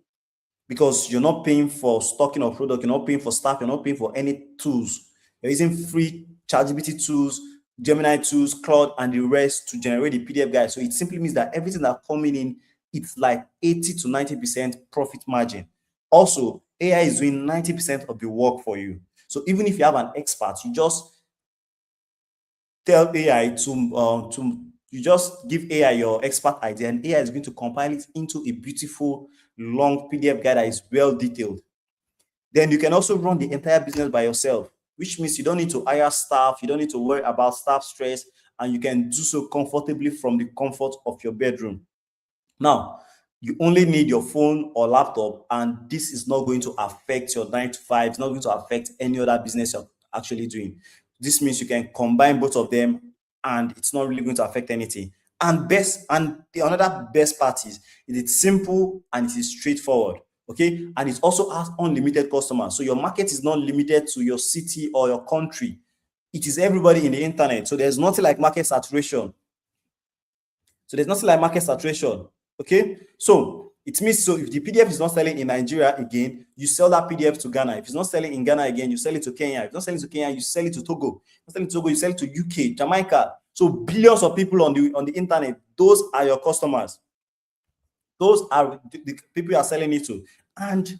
because you're not paying for stocking of product, you're not paying for staff, you're not paying for any tools. You're using free ChatGPT tools, Gemini tools, Claude, and the rest to generate the PDF guide. So it simply means that everything that's coming in, it's like 80 to 90% profit margin. Also, AI is doing 90% of the work for you. So even if you have an expert, you just tell AI you just give AI your expert idea, and AI is going to compile it into a beautiful long PDF guide that is well detailed. Then you can also run the entire business by yourself, which means you don't need to hire staff, you don't need to worry about staff stress, and you can do so comfortably from the comfort of your bedroom. Now, you only need your phone or laptop, and this is not going to affect your 9 to 5, it's not going to affect any other business you're actually doing. This means you can combine both of them, and it's not really going to affect anything. And the another best part is it's simple and it is straightforward. Okay, and it also has unlimited customers. So your market is not limited to your city or your country. It is everybody in the internet. So there's nothing like market saturation. Okay, so it means, so if the PDF is not selling in Nigeria again, you sell that PDF to Ghana. If it's not selling in Ghana again, you sell it to Kenya. If it's not selling to Kenya, you sell it to Togo. If it's not selling to Togo, you sell it to UK, Jamaica. So billions of people on the internet, those are your customers. Those are the people you are selling it to. And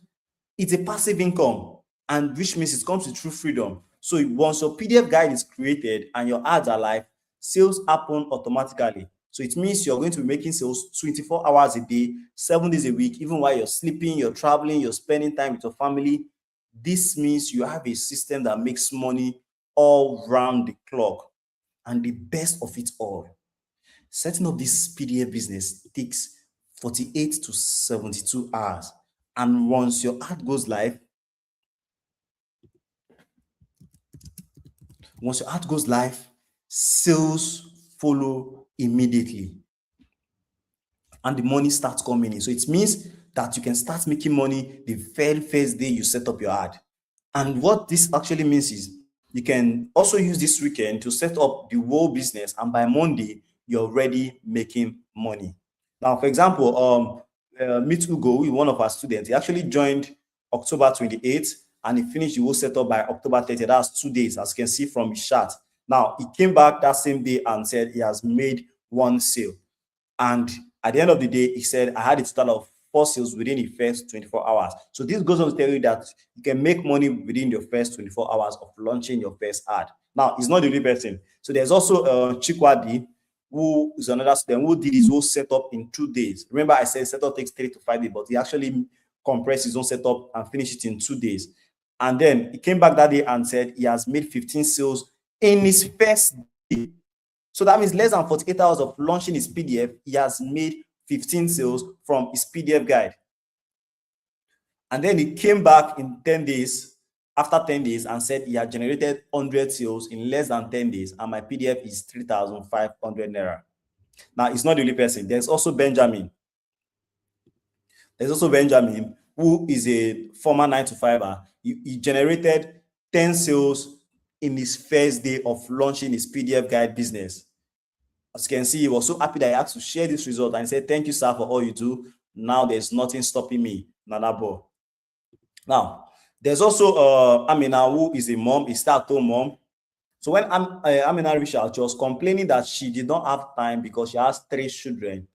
it's a passive income, and which means it comes with true freedom. So once your PDF guide is created and your ads are live, sales happen automatically. So it means you're going to be making sales 24 hours a day, 7 days a week, even while you're sleeping, you're traveling, you're spending time with your family. This means you have a system that makes money all round the clock. And the best of it all, setting up this PDF business takes 48 to 72 hours. And once your ad goes live, sales follow immediately. And the money starts coming in. So it means that you can start making money the very first day you set up your ad. And what this actually means is you can also use this weekend to set up the whole business, and by Monday, you're already making money. Now, for example, Meet Ugo, one of our students, he actually joined October 28th and he finished the whole setup by October 30th. That's 2 days, as you can see from his chart. Now, he came back that same day and said he has made one sale. And at the end of the day, he said, I had a total of 4 sales within the first 24 hours. So this goes on to tell you that you can make money within your first 24 hours of launching your first ad. Now, it's not the only person. So there's also Chikwadi, who is another student who did his whole setup in 2 days. Remember, I said setup takes 3 to 5 days, but he actually compressed his own setup and finished it in 2 days. And then he came back that day and said he has made 15 sales in his first day. So that means less than 48 hours of launching his PDF, he has made 15 sales from his PDF guide. And then he came back in 10 days, after 10 days, and said he had generated 100 sales in less than 10 days, and my PDF is 3,500 naira. Now, it's not the only person. There's also Benjamin. Who is a former 9-to-5er. He generated 10 sales in his first day of launching his PDF guide business. As you can see, he was so happy that he had to share this result and he said, "Thank you, sir, for all you do. Now there's nothing stopping me." Nanabo. Now, there's also Amina, who is a mom, a stay-at-home mom. So when Amina reached out, she was complaining that she did not have time because she has 3 children.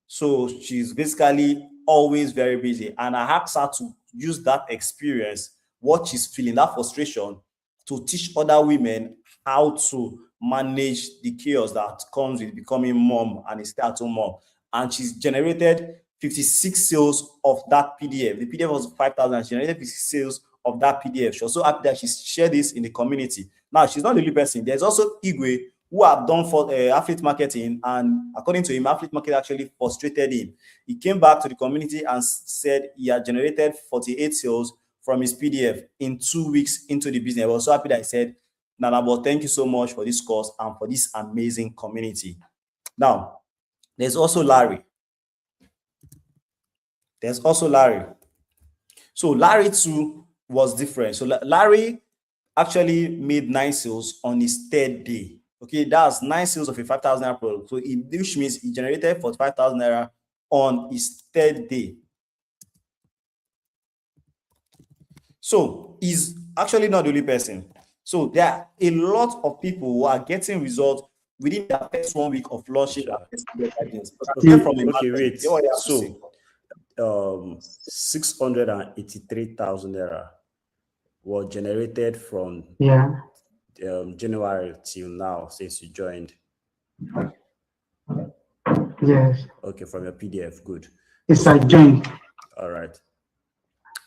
So she's basically always very busy. And I asked her to use that experience, what she's feeling, that frustration, to teach other women how to manage the chaos that comes with becoming mom and a stay-at-home mom. And she's generated 56 sales of that PDF. The PDF was 5,000. She generated 56 sales of that PDF. She was so happy that she shared this in the community. Now, she's not the only person. There's also Igwe, who have done for affiliate marketing, and according to him, affiliate marketing actually frustrated him. He came back to the community and said he had generated 48 sales from his PDF in 2 weeks into the business. I was so happy that I said, "Nanabo, thank you so much for this course and for this amazing community." Now, there's also Larry. So Larry too was different. So Larry actually made 9 sales on his 3rd day. Okay, that's 9 sales of a 5,000 naira product. So which means he generated 45,000 naira on his 3rd day. So he's actually not the only person. So there are a lot of people who are getting results within the first 1 week of launching their business. Okay, wait. So 683,000 naira was generated from January till now since you joined. Yes. Okay, from your PDF. Good. Yes, I joined. All right.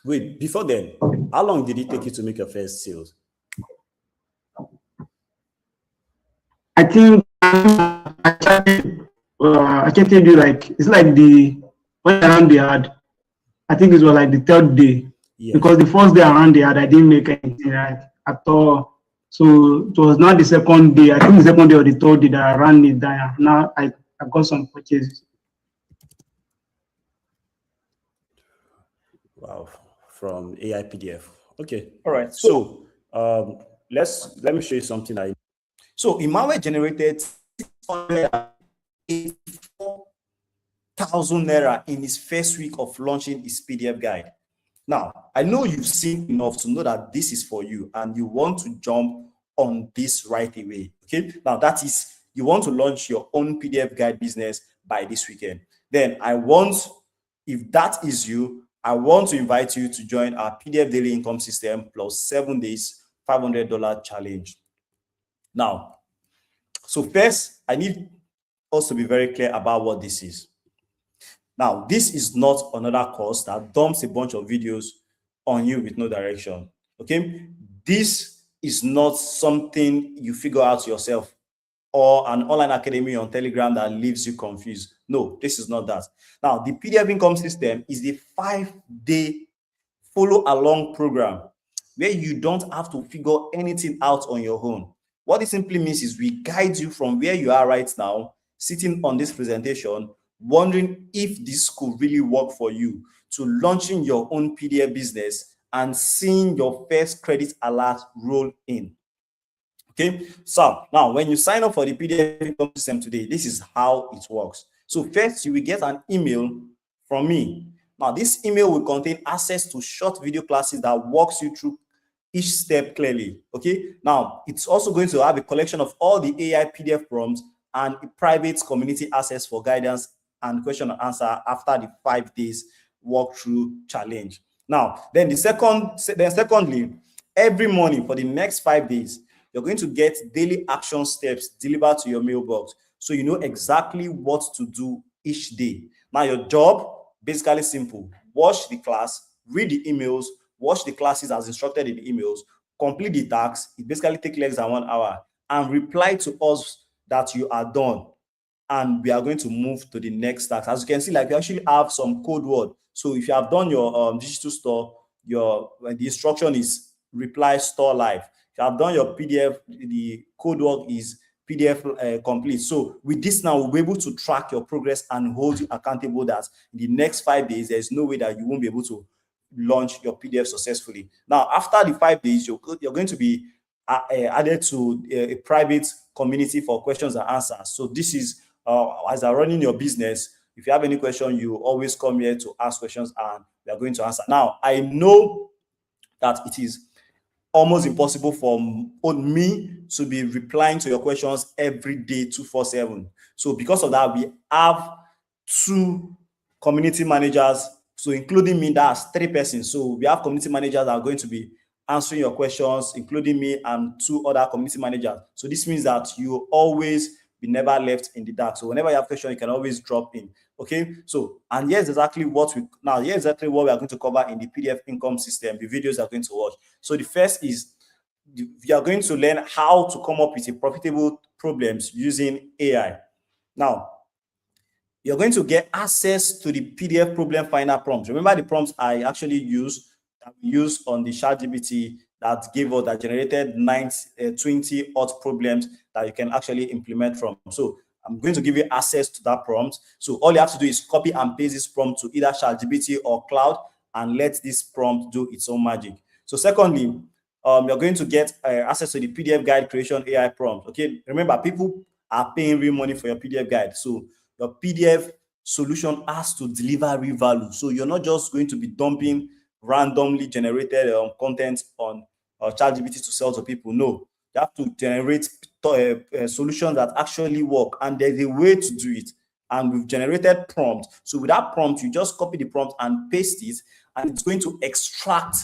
Wait, before then, how long did it take you to make your first sales? I think I can tell you, like, it's like when around the ad, I think it was like the 3rd day. Yes. Because the first day around the ad, I didn't make anything right at all. So it was not the 2nd day. I think the 2nd day or the 3rd day that I ran it down. Now I got some purchases. Wow, from AI PDF. Okay. All right. So let me show you something. So Emmanuel generated 684,000 naira in his first week of launching his PDF guide. Now, I know you've seen enough to know that this is for you and you want to jump on this right away. Okay. Now, that is, you want to launch your own PDF guide business by this weekend. Then if that is you, I want to invite you to join our PDF daily income system plus 7 days, $500 challenge. Now, so first, I need us to be very clear about what this is. Now, this is not another course that dumps a bunch of videos on you with no direction. Okay, this is not something you figure out yourself or an online academy on Telegram that leaves you confused. No, this is not that. Now, the PDF income system is the 5-day follow along program where you don't have to figure anything out on your own. What it simply means is we guide you from where you are right now, sitting on this presentation, wondering if this could really work for you, to launching your own PDF business and seeing your first credit alert roll in. Okay, so now when you sign up for the PDF income system today, this is how it works. So first, you will get an email from me. Now, this email will contain access to short video classes that walks you through each step clearly. Okay, now it's also going to have a collection of all the AI PDF prompts and a private community access for guidance and question and answer after the 5 days walkthrough challenge. Now, then secondly, every morning for the next 5 days, you're going to get daily action steps delivered to your mailbox, so you know exactly what to do each day. Now, your job, basically simple: watch the class, read the emails, watch the classes as instructed in the emails, complete the tasks. It basically takes less than 1 hour, and reply to us that you are done. and we are going to move to the next task. As you can see, like, you actually have some code word. So if you have done your digital store, the instruction is reply store live. If you have done your PDF, the code work is PDF complete. So with this now, we'll be able to track your progress and hold you accountable that in the next 5 days, there's no way that you won't be able to launch your PDF successfully. Now, after the 5 days, you're going to be added to a private community for questions and answers. So this is as you're running your business. If you have any question, you always come here to ask questions, and we are going to answer. Now, I know that it is almost impossible for me to be replying to your questions every day 247. So because of that, we have 2 community managers, so including me, that's 3 persons. So we have community managers that are going to be answering your questions, including me and 2 other community managers. So this means that you always be never left in the dark. So whenever you have questions, you can always drop in. Okay, so and here's exactly what we are going to cover in the PDF income system, the videos you are going to watch. So the first is we are going to learn how to come up with a profitable problems using AI. Now, you're going to get access to the PDF problem finder prompts. Remember the prompts I actually used on the ChatGPT that generated 20 odd problems that you can actually implement from. So I'm going to give you access to that prompt. So all you have to do is copy and paste this prompt to either ChatGPT or cloud and let this prompt do its own magic. So secondly, you're going to get access to the PDF guide creation AI prompt. Okay, remember, people are paying real money for your PDF guide. So your PDF solution has to deliver real value. So you're not just going to be dumping randomly generated content on ChatGPT to sell to people. No, you have to generate solutions that actually work, and there's a way to do it. And we've generated prompt. So with that prompt, you just copy the prompt and paste it, and it's going to extract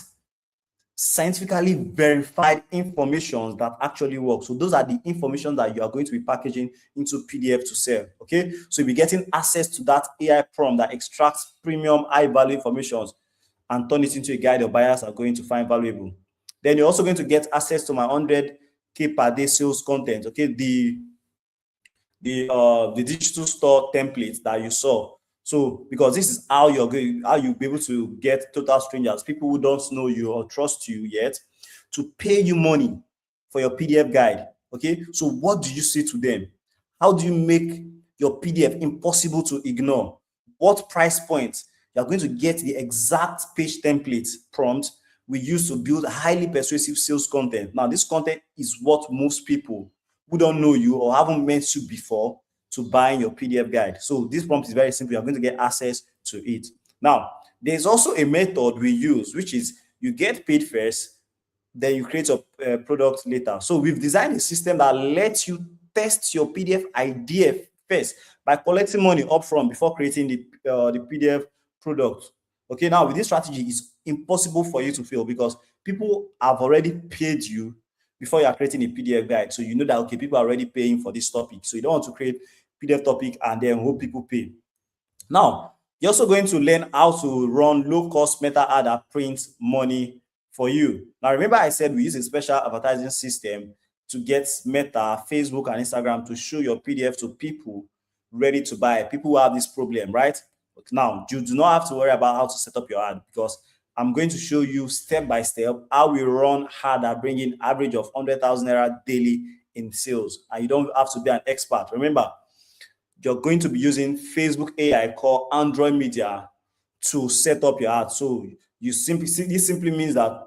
scientifically verified information that actually work. So those are the information that you are going to be packaging into PDF to sell. Okay, so you'll be getting access to that AI prompt that extracts premium high value information and turn it into a guide your buyers are going to find valuable. Then you're also going to get access to my 100K per day sales content. Okay, the digital store template that you saw. So because this is how you'll be able to get total strangers, people who don't know you or trust you yet, to pay you money for your PDF guide. Okay, so what do you say to them? How do you make your PDF impossible to ignore? What price point? You're going to get the exact page template prompt we use to build highly persuasive sales content. Now, this content is what most people who don't know you or haven't met you before to buy your PDF guide. So this prompt is very simple. You're going to get access to it. Now, there's also a method we use, which is you get paid first, then you create a product later. So we've designed a system that lets you test your PDF idea first by collecting money upfront before creating the PDF product. Okay, now with this strategy, it's impossible for you to fail because people have already paid you before you are creating a PDF guide. So you know that, okay, people are already paying for this topic. So you don't want to create PDF topic and then hope people pay. Now, you're also going to learn how to run low-cost meta ad that prints money for you. Now, remember I said we use a special advertising system to get Meta, Facebook, and Instagram to show your PDF to people ready to buy, people who have this problem, right? Now, you do not have to worry about how to set up your ad because I'm going to show you step by step how we run ad that bring in average of 100,000 naira daily in sales. And you don't have to be an expert. Remember, you're going to be using Facebook AI called Android Media to set up your ad. So this simply means that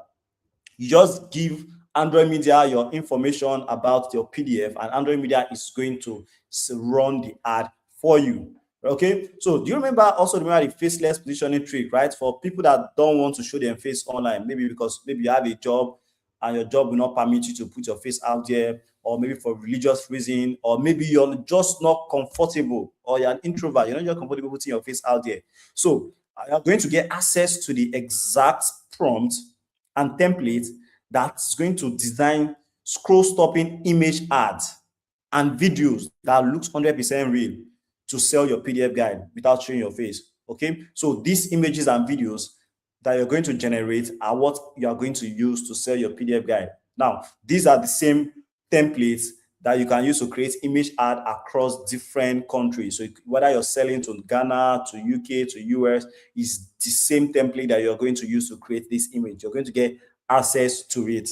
you just give Android Media your information about your PDF, and Android Media is going to run the ad for you. Okay, so do you remember the faceless positioning trick, right? For people that don't want to show their face online, maybe because maybe you have a job and your job will not permit you to put your face out there, or maybe for religious reason, or maybe you're just not comfortable, or you're an introvert, you're not just comfortable putting your face out there. So you're going to get access to the exact prompt and template that's going to design scroll stopping image ads and videos that looks 100% real to sell your PDF guide without showing your face. Okay, so these images and videos that you're going to generate are what you are going to use to sell your PDF guide. Now, these are the same templates that you can use to create image ad across different countries. So whether you're selling to Ghana, to UK, to US, is the same template that you're going to use to create this image. You're going to get access to it.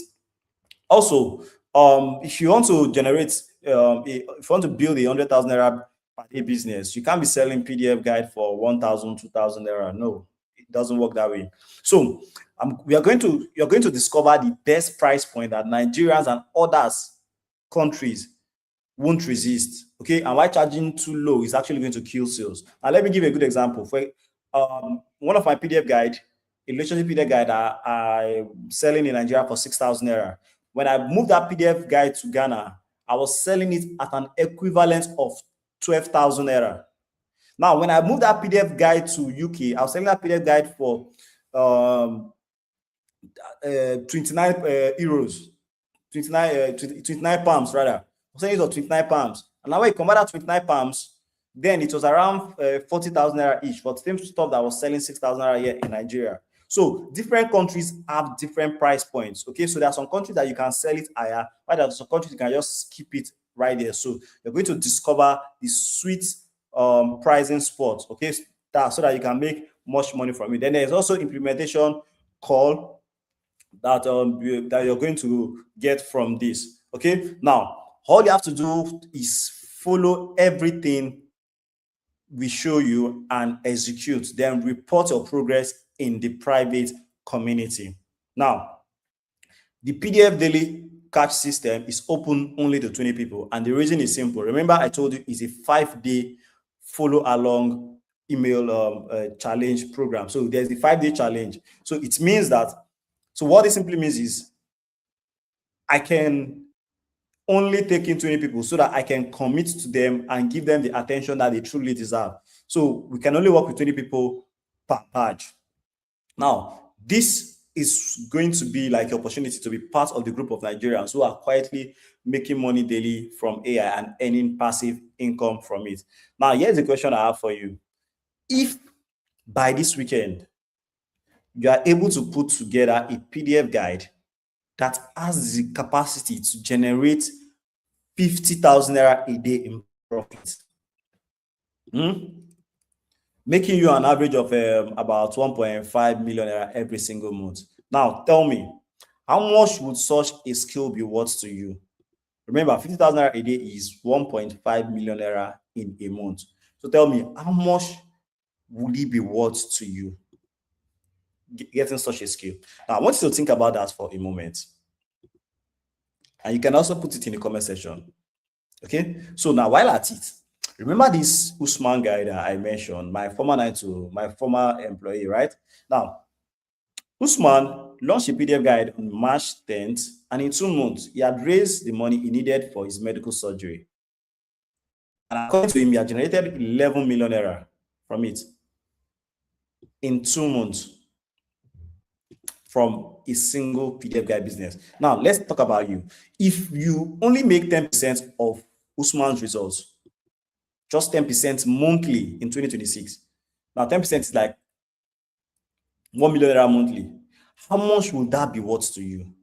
Also, if you want to generate, if you want to build a 100,000 naira per day business, you can't be selling PDF guide for 1,000, 2,000 naira. No, it doesn't work that way. So you're going to discover the best price point that Nigerians and others countries won't resist. Okay, and why charging too low is actually going to kill sales. Now, let me give you a good example. For one of my PDF guide, a relationship PDF guide I'm selling in Nigeria for 6,000 naira. When I moved that PDF guide to Ghana, I was selling it at an equivalent of 12,000 naira. Now, when I moved that PDF guide to UK, I was selling that PDF guide for 29 euros, 29 pounds rather. I'm saying it was 29 pounds. And now when you convert that 29 pounds, then it was around 40,000 naira each for the same stuff that was selling 6,000 naira here in Nigeria. So different countries have different price points. Okay, so there are some countries that you can sell it higher, while there are some countries you can just keep it right there. So you're going to discover the sweet pricing spot. Okay, so that you can make much money from it. Then there's also implementation call that that you're going to get from this. Okay, now all you have to do is follow everything we show you and execute, then report your progress in the private community. Now, the PDF daily catch system is open only to 20 people, and the reason is simple. Remember, I told you it's a 5-day follow along email challenge program. So there's the 5-day challenge. So it means that, so what this simply means is I can only take in 20 people so that I can commit to them and give them the attention that they truly deserve. So we can only work with 20 people per badge. Now, this is going to be like an opportunity to be part of the group of Nigerians who are quietly making money daily from AI and earning passive income from it. Now, here's the question I have for you. If by this weekend, you are able to put together a PDF guide that has the capacity to generate 50,000 naira a day in profit, making you an average of about 1.5 million naira every single month. Now, tell me, how much would such a skill be worth to you? Remember, 50,000 naira a day is 1.5 million naira in a month. So tell me, how much would it be worth to you getting such a skill? Now, I want you to think about that for a moment. And you can also put it in the comment section. Okay, so now while at it, remember this Usman guy that I mentioned, my former employee, right? Now, Usman launched a PDF guide on March 10th, and in 2 months, he had raised the money he needed for his medical surgery. And according to him, he had generated 11 million naira from it in 2 months from a single PDF guide business. Now, let's talk about you. If you only make 10% of Usman's results, just 10% monthly in 2026, now 10% is like 1 million naira monthly. How much would that be worth to you?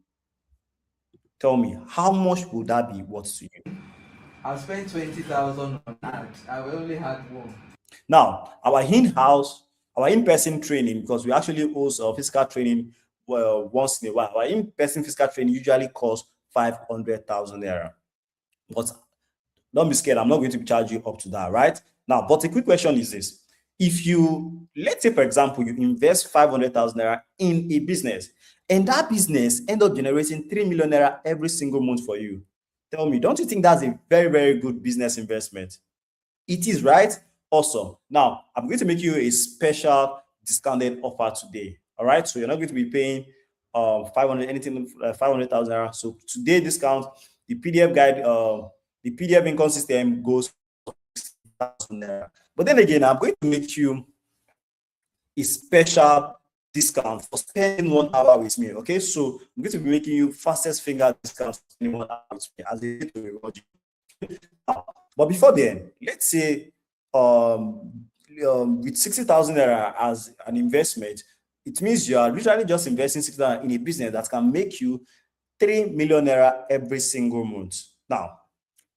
Tell me, how much would that be worth to you? I spent 20,000 on ads. I only had one. Now, our in-person training, because we actually host physical training once in a while, our in-person physical training usually costs 500,000 naira. But don't be scared, I'm not going to charge you up to that, right? Now, but a quick question is this. If you, let's say, for example, you invest 500,000 naira in a business, and that business end up generating 3 million naira every single month for you, tell me, don't you think that's a very, very good business investment? It is, right? Awesome. Now, I'm going to make you a special discounted offer today. All right, so you're not going to be paying 500,000 naira. So today discount, the PDF guide, the PDF income system goes for 60,000 naira. But then again, I'm going to make you a special discount for spending 1 hour with me. Okay, so I'm going to be making you fastest finger discount for spending 1 hour with me as a way to reward you. But before then, let's say with 60,000 naira as an investment, it means you are literally just investing 60,000 in a business that can make you 3 million naira every single month. Now,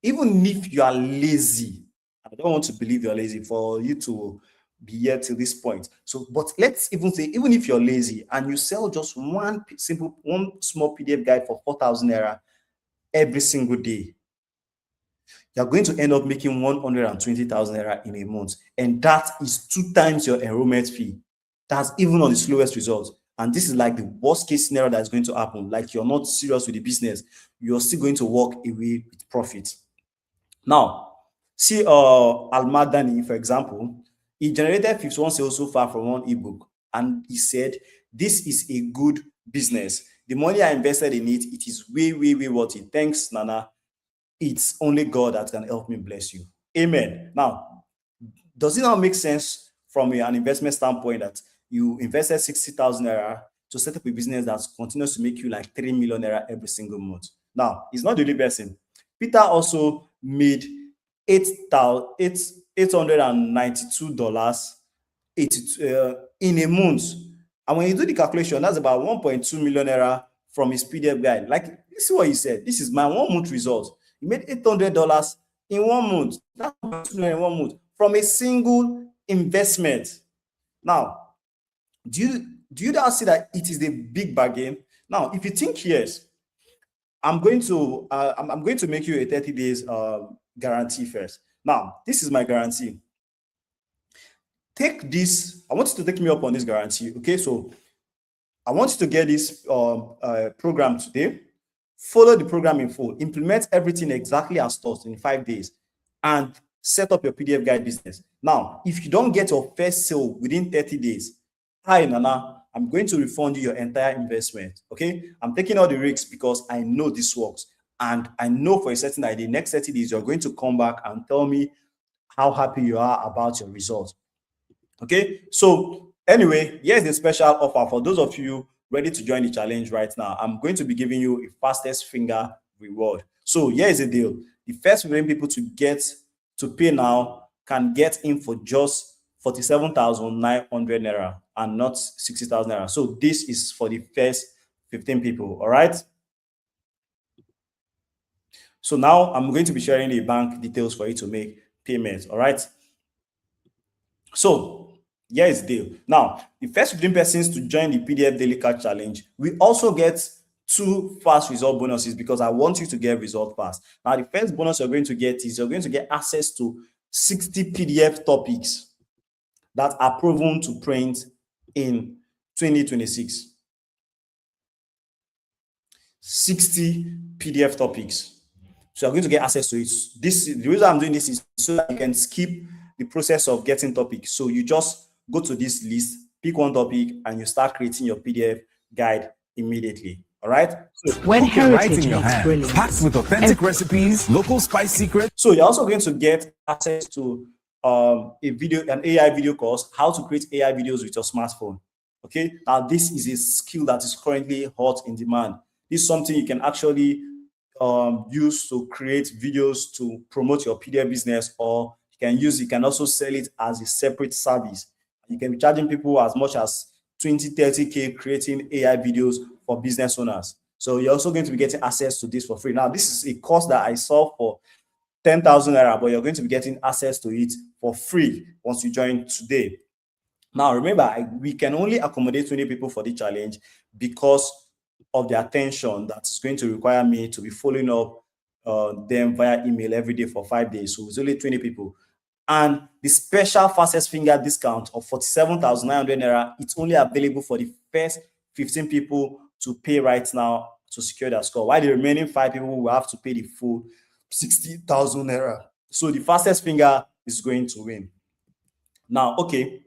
even if you are lazy, I don't want to believe you're lazy for you to be here till this point. So, but let's even say, even if you're lazy and you sell just one small PDF guide for 4,000 naira every single day, you're going to end up making 120,000 naira in a month. And that is 2 times your enrollment fee. That's even on the slowest result. And this is like the worst case scenario that's going to happen. Like, you're not serious with the business, you're still going to walk away with profit. Now, see Al-Madani, for example, he generated 51 sales so far from one ebook. And he said, this is a good business. The money I invested in it, it is way, way, way worth it. Thanks, Nana. It's only God that can help me bless you. Amen. Now, does it not make sense from an investment standpoint that you invested 60,000 naira to set up a business that continues to make you like 3 million naira every single month? Now, it's not the only person. Peter also made $892 in a month. And when you do the calculation, that's about 1.2 million naira from his PDF guide. Like, this is what he said. This is my 1 month result. He made $800 in 1 month. That's 1.2 million in 1 month from a single investment. Now, do you now see that it is a big bargain? Now, if you think yes, I'm going to make you a 30 days guarantee first. Now, this is my guarantee. Take this. I want you to take me up on this guarantee. Okay, so I want you to get this program today. Follow the program in full. Implement everything exactly as taught in 5 days, and set up your PDF guide business. Now, if you don't get your first sale within 30 days, hi Nana, I'm going to refund you your entire investment. Okay, I'm taking all the risks because I know this works, and I know for a certain that the next 30 days you're going to come back and tell me how happy you are about your results. Okay, so anyway, here's the special offer for those of you ready to join the challenge right now. I'm going to be giving you a fastest finger reward. So here's the deal. The first 15 people to get to pay now can get in for just 47,900 naira and not 60,000 naira. So this is for the first 15 people. All right. So now I'm going to be sharing the bank details for you to make payments. All right. So here's the deal. Now, the first 15 persons to join the PDF Daily Card Challenge, we also get 2 fast result bonuses because I want you to get result fast. Now, the first bonus you're going to get is you're going to get access to 60 PDF topics that are proven to print in 2026. 60 PDF topics. So you're going to get access to it. The reason I'm doing this is so that you can skip the process of getting topics. So you just go to this list, pick one topic, and you start creating your PDF guide immediately. All right. So when heritage meets brilliance, packed with authentic recipes, local spice secrets. So you're also going to get access to an AI video course, how to create AI videos with your smartphone. Okay. Now this is a skill that is currently hot in demand. This is something you can actually use to create videos to promote your PDF business, or you can also sell it as a separate service. You can be charging people as much as 20-30K creating AI videos for business owners. So you're also going to be getting access to this for free. Now, this is a course that I saw for 10,000 naira, but you're going to be getting access to it for free once you join today. Now, remember, we can only accommodate 20 people for the challenge because of the attention that is going to require me to be following up them via email every day for 5 days. So it's only 20 people. And the special fastest finger discount of 47,900 naira, it's only available for the first 15 people to pay right now to secure their score, while the remaining 5 people will have to pay the full 60,000 naira. So the fastest finger is going to win. Now, okay,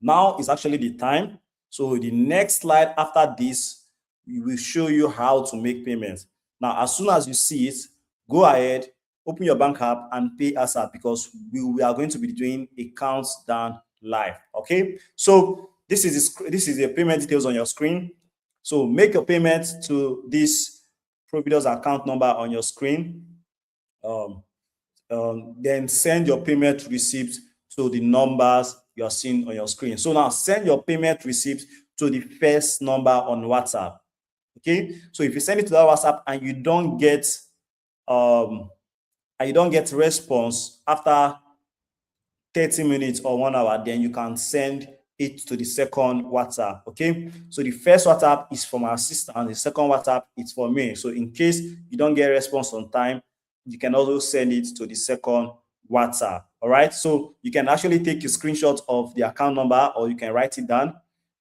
now is actually the time. So the next slide after this, we will show you how to make payments. Now, as soon as you see it, go ahead, open your bank app and pay ASAP, because we are going to be doing a countdown live. Okay, so this is the payment details on your screen. So make your payment to this Providence account number on your screen. Then send your payment receipt to the numbers you are seeing on your screen. So now send your payment receipt to the first number on WhatsApp. Okay, so if you send it to that WhatsApp and you don't get and you don't get response after 30 minutes or 1 hour, then you can send it to the second WhatsApp. Okay, so the first WhatsApp is from our assistant, the second WhatsApp is for me. So in case you don't get response on time, you can also send it to the second WhatsApp. All right, so you can actually take a screenshot of the account number, or you can write it down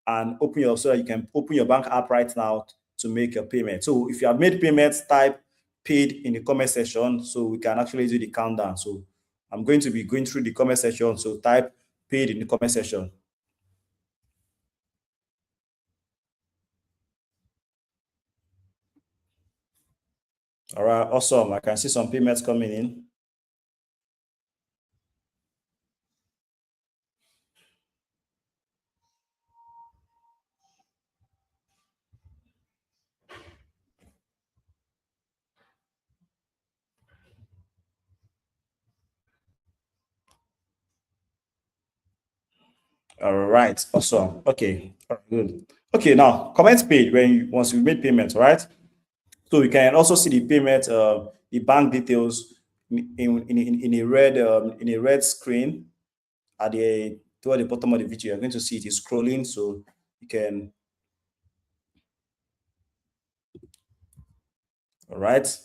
and open your, so that you can open your bank app right now to make your payment. So if you have made payments, type paid in the comment section so we can actually do the countdown. So I'm going to be going through the comment section, so type paid in the comment section. All right, awesome. I can see some payments coming in. All right, awesome. Okay, all right, good. Okay, now comment paid when you, once you made payment, all right? So you can also see the payment, the bank details in a red screen at the toward the bottom of the video. You're going to see it is scrolling, so you can. All right. This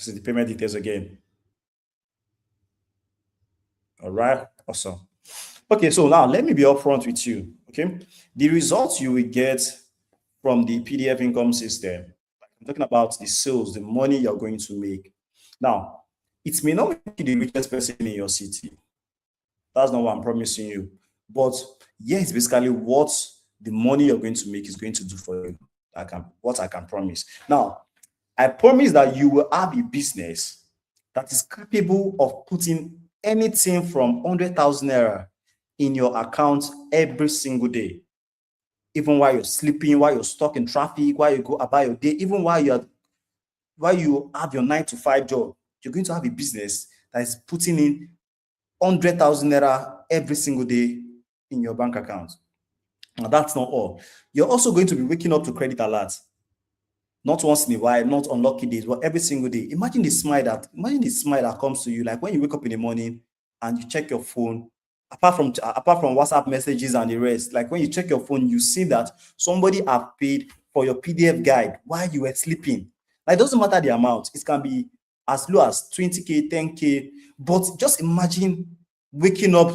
is the payment details again. All right, awesome. Okay, so now let me be upfront with you. Okay, the results you will get from the PDF income system. I'm talking about the sales, the money you're going to make. Now, it may not make you the richest person in your city. That's not what I'm promising you. But yeah, it's basically what the money you're going to make is going to do for you. What I can promise. Now, I promise that you will have a business that is capable of putting anything from 100,000 naira in your account every single day. Even while you're sleeping, while you're stuck in traffic, while you go about your day, even while you have your 9 to 5 job, you're going to have a business that is putting in 100,000 naira every single day in your bank account. Now, that's not all. You're also going to be waking up to credit alerts. Not once in a while, not on lucky days, but every single day. Imagine the smile that comes to you, like when you wake up in the morning and you check your phone. Apart from WhatsApp messages and the rest, like when you check your phone, you see that somebody have paid for your PDF guide while you were sleeping. Like, it doesn't matter the amount. It can be as low as 20K, 10K. But just imagine waking up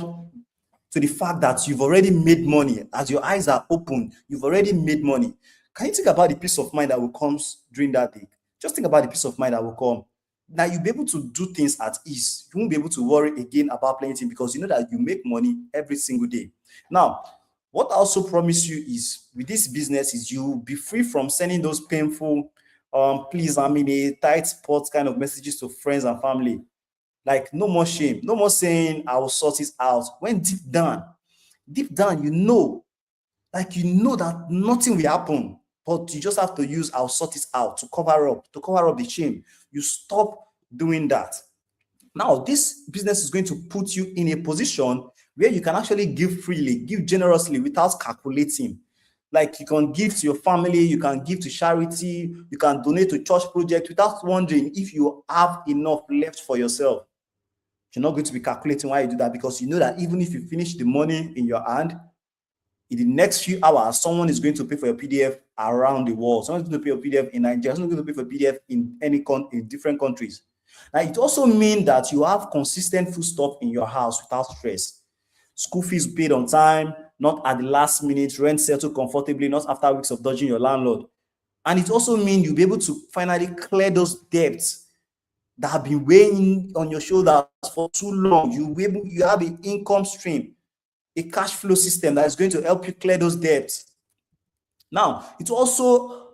to the fact that you've already made money. As your eyes are open, you've already made money. Can you think about the peace of mind that will come during that day? Just think about the peace of mind that will come. Now you'll be able to do things at ease. You won't be able to worry again about plenty because you know that you make money every single day. Now, what I also promise you is with this business is you'll be free from sending those painful, please, I'm in a tight spot kind of messages to friends and family. Like, no more shame, no more saying I will sort this out. When deep down, you know that nothing will happen, but you just have to use I'll sort this out to cover up the shame. You stop doing that. Now, this business is going to put you in a position where you can actually give freely, give generously without calculating. Like, you can give to your family, you can give to charity, you can donate to church project without wondering if you have enough left for yourself. You're not going to be calculating why you do that because you know that even if you finish the money in your hand, in the next few hours, someone is going to pay for your PDF around the world. Someone's going to pay for PDF in Nigeria. Someone's going to pay for PDF in different countries. Now, it also means that you have consistent food stuff in your house without stress. School fees paid on time, not at the last minute, rent settled comfortably, not after weeks of dodging your landlord. And it also means you'll be able to finally clear those debts that have been weighing on your shoulders for too long. You have an income stream, a cash flow system that is going to help you clear those debts. Now, it will also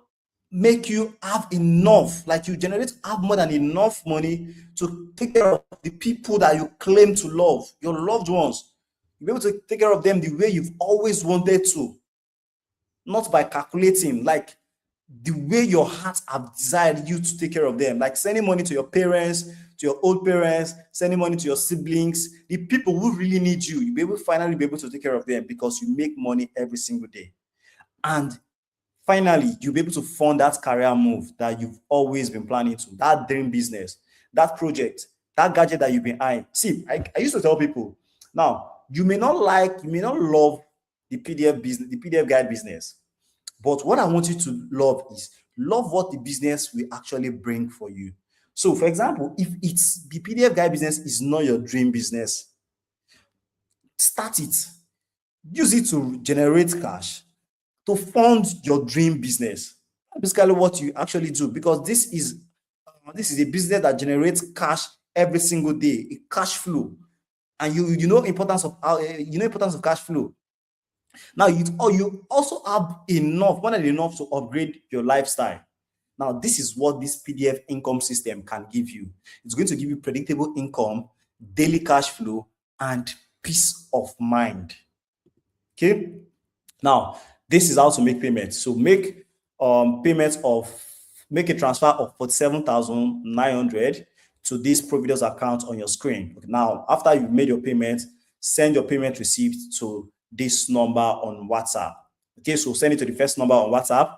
make you have enough, like you have more than enough money to take care of the people that you claim to love, your loved ones. You'll be able to take care of them the way you've always wanted to, not by calculating, like the way your heart have desired you to take care of them, like sending money to your parents, to your old parents, sending money to your siblings, the people who really need you. You'll be able to finally be able to take care of them because you make money every single day. And finally you'll be able to fund that career move that you've always been planning to, that dream business, that project, that gadget that you've been eyeing. See, I used to tell people, now you may not love the PDF business, the PDF guide business, but what I want you to love is love what the business will actually bring for you. So, for example, if it's the PDF guide business is not your dream business, start it. Use it to generate cash, to fund your dream business. Basically, what you actually do, because this is a business that generates cash every single day, a cash flow, and you know importance of cash flow. Now you also have more than enough to upgrade your lifestyle. Now, this is what this PDF income system can give you. It's going to give you predictable income, daily cash flow, and peace of mind. Okay. Now, this is how to make payments. So make make a transfer of 47,900 to this provider's account on your screen. Now, after you've made your payment, send your payment receipt to this number on WhatsApp. Okay, so send it to the first number on WhatsApp.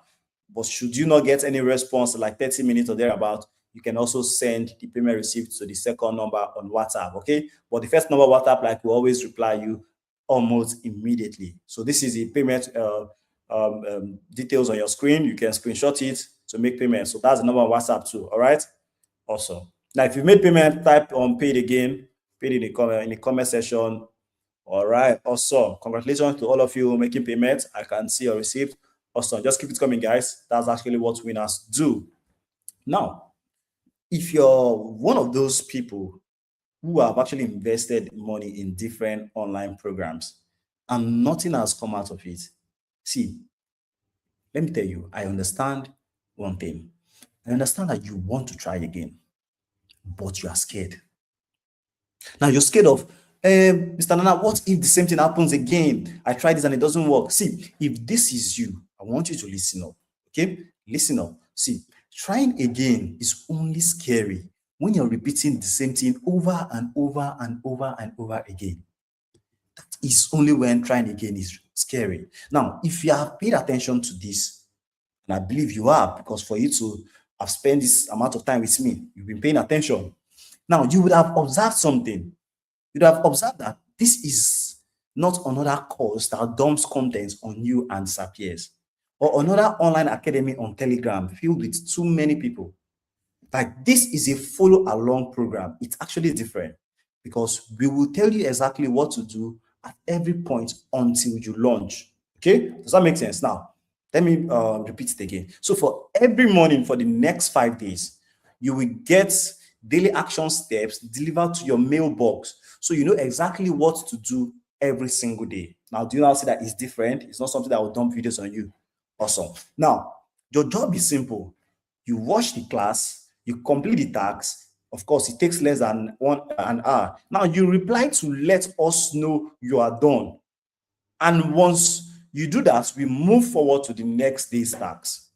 But should you not get any response like 30 minutes or thereabout, you can also send the payment receipt to the second number on WhatsApp. Okay, but the first number WhatsApp, like, will always reply you almost immediately. So this is the payment details on your screen. You can screenshot it to make payment. So that's the number on WhatsApp too. All right. Awesome. Now, if you made payment, type on paid again, paid in the comment section. All right. Awesome. Congratulations to all of you making payments. I can see your receipt. Awesome. Just keep it coming, guys. That's actually what winners do. Now, if you're one of those people who have actually invested money in different online programs and nothing has come out of it, see, let me tell you, I understand one thing. I understand that you want to try again, but you are scared. Now, you're scared of, Mr. Nana, what if the same thing happens again? I tried this and it doesn't work. See, if this is you, I want you to listen up. Okay? Listen up. See, trying again is only scary when you're repeating the same thing over and over and over and over again. That is only when trying again is scary. Now, if you have paid attention to this, and I believe you are, because for you to have spent this amount of time with me, you've been paying attention. Now, you would have observed something. You'd have observed that this is not another course that dumps content on you and disappears, or another online academy on Telegram filled with too many people. Like, this is a follow-along program. It's actually different because we will tell you exactly what to do at every point until you launch. Okay? Does that make sense? Now, let me repeat it again. So for every morning for the next 5 days, you will get daily action steps delivered to your mailbox. So you know exactly what to do every single day. Now, do you now see that it's different? It's not something that will dump videos on you. Awesome. Now, your job is simple. You watch the class, you complete the tasks. Of course, it takes less than an hour. Now, you reply to let us know you are done. And once you do that, we move forward to the next day's tasks.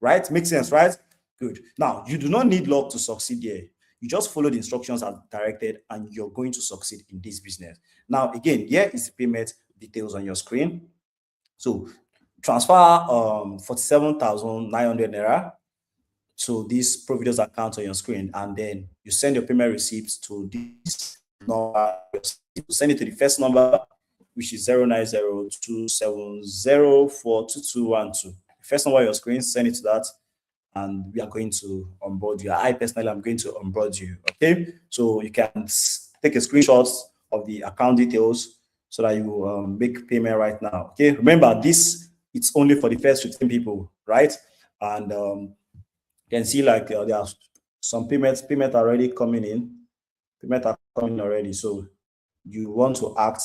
Right? Makes sense, right? Good. Now, you do not need luck to succeed here. You just follow the instructions as directed and you're going to succeed in this business. Now, again, here is the payment details on your screen. So transfer 47,900 naira to this provider's account on your screen, and then you send your payment receipts to this number. You send it to the first number, which is 09027042212. The first number on your screen, send it to that, and we are going to onboard you. I personally am going to onboard you. Okay, so you can take a screenshot of the account details so that you make payment right now. Okay, remember this, it's only for the first 15 people, right? And you can see like there are some payment already coming in. Payment are coming already, so you want to act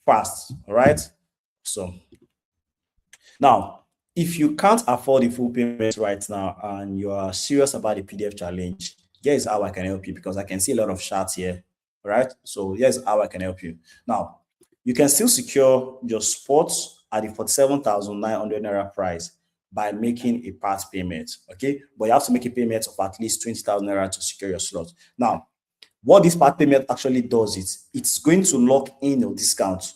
fast. All right. So now, if you can't afford the full payment right now and you are serious about the PDF challenge, here's how I can help you, because I can see a lot of chats here. All right. So here's how I can help you. Now, you can still secure your spots at the 47,900 naira price by making a part payment. Okay, but you have to make a payment of at least 20,000 naira to secure your slot. Now, what this part payment actually does is it's going to lock in your discount.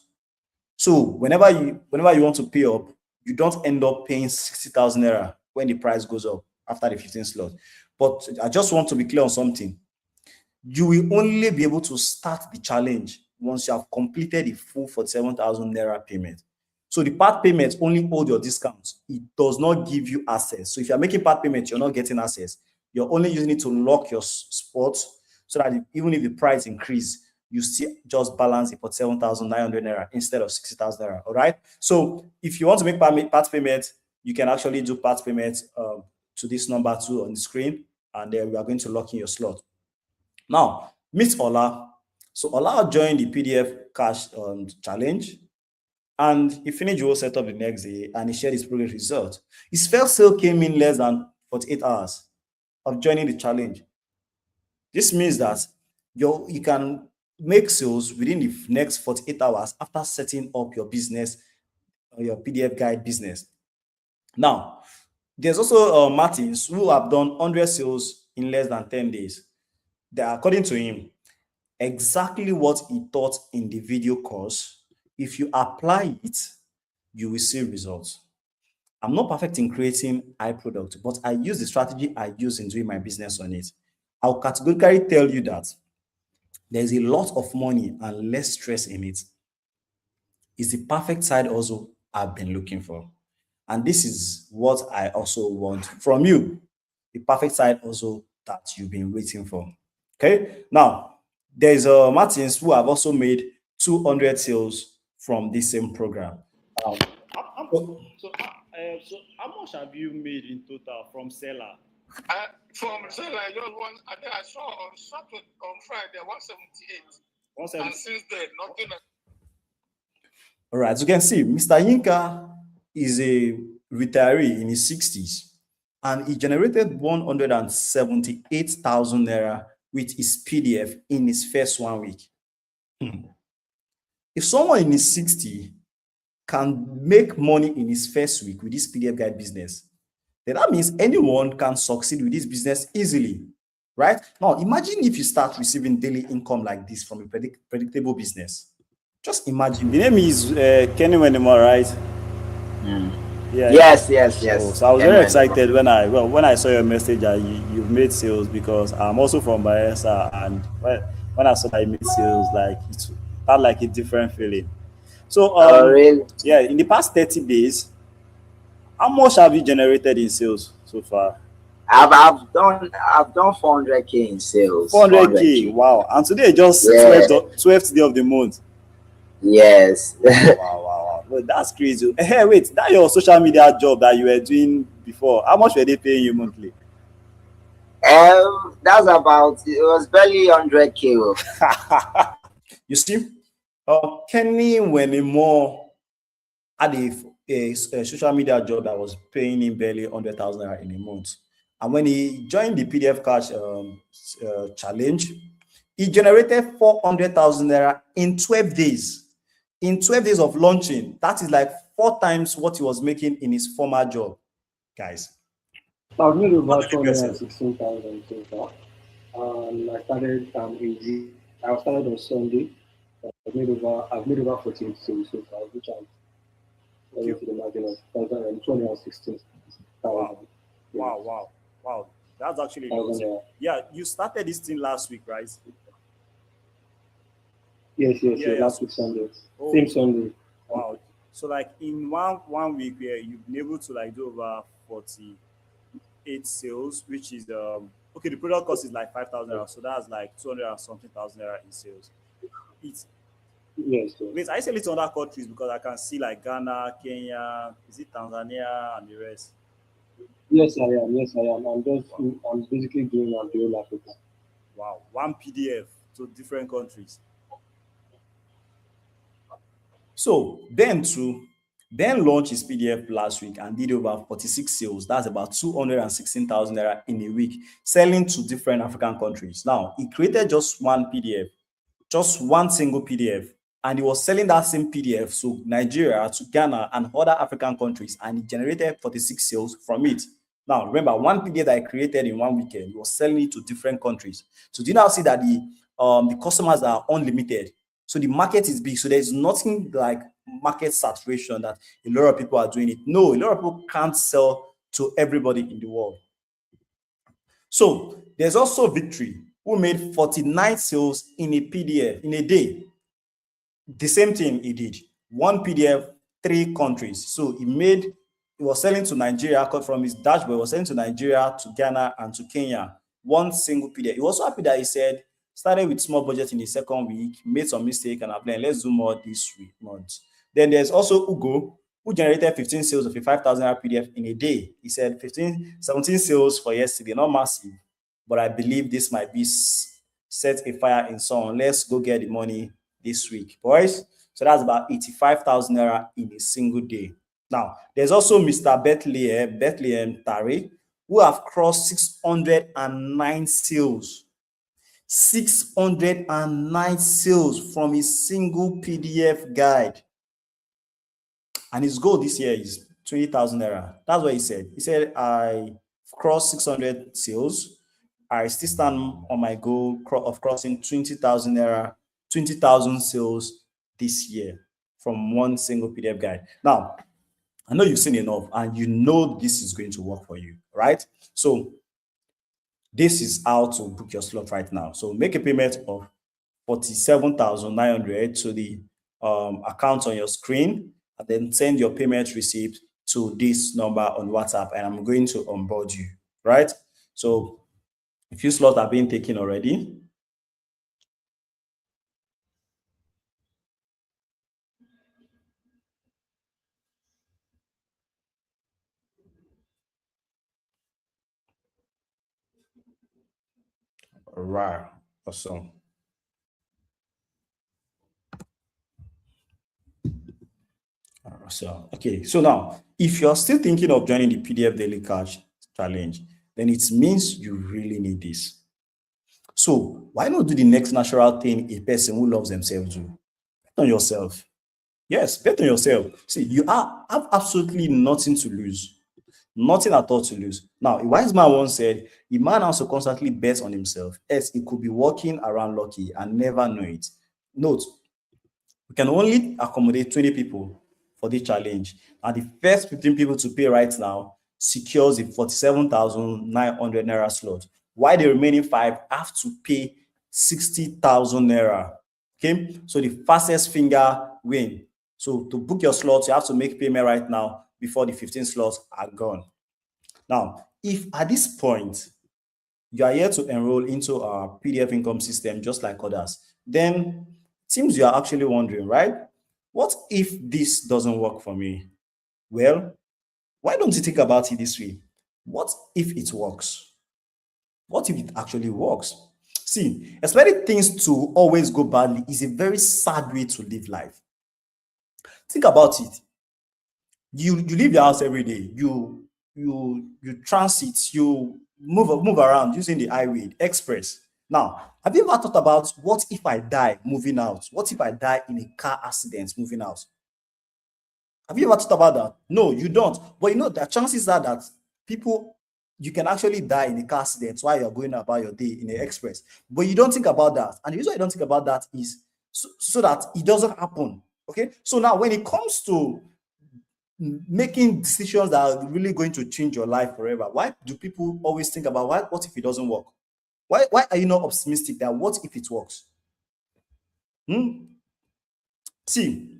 So whenever you want to pay up, you don't end up paying 60,000 naira when the price goes up after the 15th slot. But I just want to be clear on something. You will only be able to start the challenge once you have completed the full 47,000 naira payment. So the part payment only hold your discounts. It does not give you access. So if you're making part payments, you're not getting access. You're only using it to lock your spot so that even if the price increase, you still just balance it for 7,900 naira instead of 60,000 naira. All right. So if you want to make part payment, you can actually do part payment to this number 2 on the screen, and then we are going to lock in your slot. Now, meet Ola. So Ola joined the PDF cash challenge, and he finished the whole setup the next day, and he shared his progress result. His first sale came in less than 48 hours of joining the challenge. This means that you can make sales within the next 48 hours after setting up your business, your PDF guide business. Now, there's also Martins who have done 100 sales in less than 10 days. That, according to him, exactly what he taught in the video course, if you apply it, you will see results. I'm not perfect in creating iProduct, but I use the strategy I use in doing my business on it. I'll categorically tell you that there's a lot of money and less stress in it. It's the perfect side hustle I've been looking for. And this is what I also want from you, the perfect side hustle that you've been waiting for. Okay, now there's Martins who have also made 200 sales from this same program. So how much have you made in total from seller? From seller, I just want. I think I saw on Saturday, on Friday, 178. And since then, nothing. All right, as you can see, Mr. Yinka is a retiree in his 60s, and he generated 178,000 naira with his PDF in his first 1 week. If someone in his 60 can make money in his first week with this PDF guide business, then that means anyone can succeed with this business easily, right? Now, imagine if you start receiving daily income like this from a predictable business. Just imagine. The name is Kenny Wenimo, right? Yeah. Yes. So I was very excited when I saw your message that you've made sales, because I'm also from Bayelsa, and when I saw that you made sales, like it felt like a different feeling. So really? Yeah, in the past 30 days, how much have you generated in sales so far? I've done 400k in sales. 400k, wow! And today just 12th day of the month. Yes. Wow. Well, that's crazy. Hey, wait, that your social media job that you were doing before, how much were they paying you monthly? That's about, it was barely 100k. You see, Kenny Wenimo had a social media job that was paying him barely 100,000 naira in a month. And when he joined the PDF Cash challenge, he generated 400,000 naira in 12 days. In 12 days of launching, that is like 4 times what he was making in his former job, guys. I've made about 216,000 so far. I started I started on Sunday. I've made over 14 sales so far, which I'm to the margin of 216,000. Wow. That's actually good. Yeah, you started this thing last week, right? Yes. Last week Sunday. Same Sunday. Wow. So like in one week where you've been able to like do over 48 sales, which is okay, the product cost is like 5,000 naira, so that's like 200 and something thousand naira in sales. Yes. Wait, I sell it to other countries because I can see like Ghana, Kenya, is it Tanzania and the rest? Yes, I am. I'm basically doing on the whole Africa. Wow, one PDF to different countries. So Ben launched his PDF last week and did over 46 sales. That's about 216,000 naira in a week, selling to different African countries. Now, he created just one PDF, just one single PDF, and he was selling that same PDF to Nigeria, to Ghana, and other African countries, and he generated 46 sales from it. Now, remember, one PDF that I created in 1 weekend, he was selling it to different countries. So do you now see that the customers are unlimited? So the market is big. So there's nothing like market saturation that a lot of people are doing it. No, a lot of people can't sell to everybody in the world. So there's also Victory, who made 49 sales in a PDF in a day. The same thing he did. One PDF, 3 countries. So he was selling to Nigeria from his dashboard. He was selling to Nigeria, to Ghana, and to Kenya. One single PDF. He was so happy that he said, started with small budget in the second week, made some mistake, and I've learned, let's do more this month. Then there's also Ugo, who generated 15 sales of a 5,000 PDF in a day. He said 17 sales for yesterday, not massive, but I believe this might be set a fire in someone. Let's go get the money this week, boys. So that's about 85,000 naira in a single day. Now, there's also Mr. Bethlehem Tare, who have crossed 609 sales. 609 sales from a single PDF guide. And his goal this year is 20,000 naira. That's what he said. He said, I crossed 600 sales. I still stand on my goal of crossing 20,000 naira, 20,000 sales this year from one single PDF guide. Now, I know you've seen enough and you know this is going to work for you, right? So this is how to book your slot right now. So make a payment of 47,900 to the account on your screen, and then send your payment receipt to this number on WhatsApp, and I'm going to onboard you, right? So a few slots are being taken already. All right, awesome. So, okay, so now, if you're still thinking of joining the PDF Daily Cash Challenge, then it means you really need this. So why not do the next natural thing a person who loves themselves do? Bet on yourself. Yes, bet on yourself. See, you have absolutely nothing to lose. Nothing at all to lose. Now, a wise man once said, a man has to constantly bet on himself, else he could be walking around lucky and never know it. Note, we can only accommodate 20 people for this challenge, and the first 15 people to pay right now secures a 47,900 naira slot, while the remaining 5 have to pay 60,000 naira. Okay, so the fastest finger win. So to book your slot, you have to make payment right now before the 15 slots are gone. Now, if at this point you are here to enroll into our PDF income system just like others, then it seems you are actually wondering, right? What if this doesn't work for me? Well, why don't you think about it this way? What if it works? What if it actually works? See, expecting things to always go badly is a very sad way to live life. Think about it. You leave your house every day. You transit. You move around using the highway, express. Now, have you ever thought about what if I die moving out? What if I die in a car accident moving out? Have you ever thought about that? No, you don't. But you know, the chances are that you can actually die in a car accident while you're going about your day in the express. But you don't think about that. And the reason I don't think about that is so that it doesn't happen. Okay? So now when it comes to making decisions that are really going to change your life forever, why do people always think about what if it doesn't work? Why are you not optimistic that what if it works? See,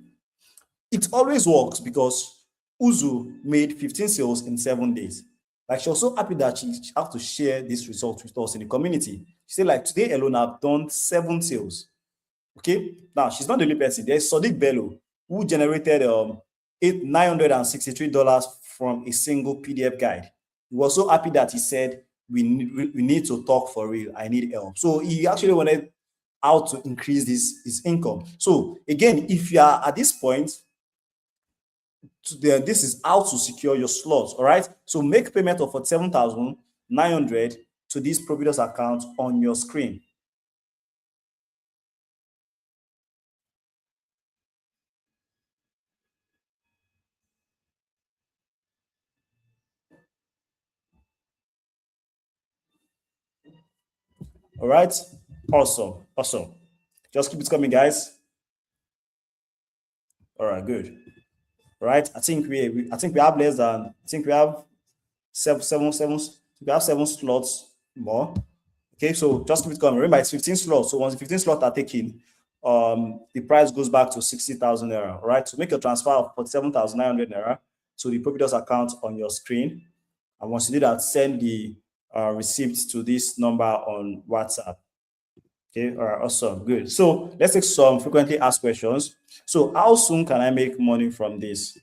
it always works because Uzu made 15 sales in 7 days. Like, she was so happy that she have to share this result with us in the community. She said, like, today alone I've done 7 sales. Okay, now she's not the only person. There's Sadiq Bello, who generated $963 from a single PDF guide. He was so happy that he said, we need to talk for real. I need help. So he actually wanted how to increase his income. So again, if you are at this point, this is how to secure your slots. All right, so make payment of 47,900 to this Providus account on your screen. All right, awesome. Just keep it coming, guys. All right, good. Right, I think we have less than, I think we have we have 7 slots more. Okay, so just keep it coming. Remember, it's 15 slots. So once the 15 slots are taken, the price goes back to 60,000 naira. Right, so make a transfer of 47,900 naira to the proprietor's account on your screen. And once you do that, send the receipt to this number on WhatsApp. Okay, all right, awesome, good. So let's take some frequently asked questions. So how soon can I make money from this?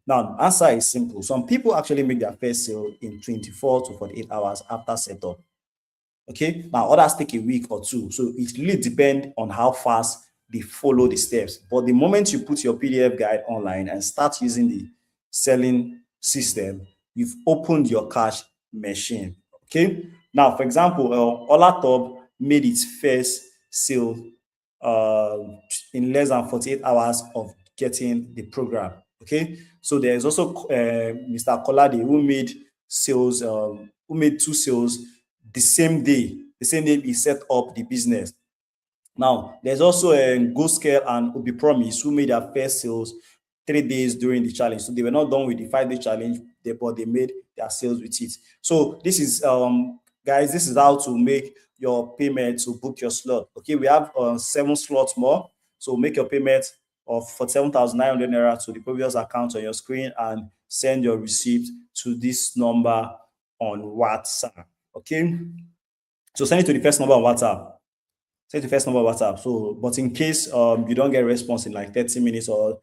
Now, the answer is simple. Some people actually make their first sale in 24 to 48 hours after setup. Okay, now others take a week or two. So it really depends on how fast they follow the steps. But the moment you put your PDF guide online and start using the selling system, you've opened your cash machine. Okay, now for example, Olatop made its first sale in less than 48 hours of getting the program. Okay, so there's also Mr. Kolade who made sales, who made 2 sales the same day he set up the business. Now, there's also Go Scale and Obi Promise who made their first sales 3 days during the challenge. So they were not done with the 5-day challenge, but they made their sales with it. So this is, guys, this is how to make your payment to book your slot. Okay, we have 7 slots more. So make your payment of 47,900 naira to the previous account on your screen and send your receipt to this number on WhatsApp. Okay, so send it to the first number on WhatsApp. Send the first number on WhatsApp. So, but in case you don't get a response in like 30 minutes or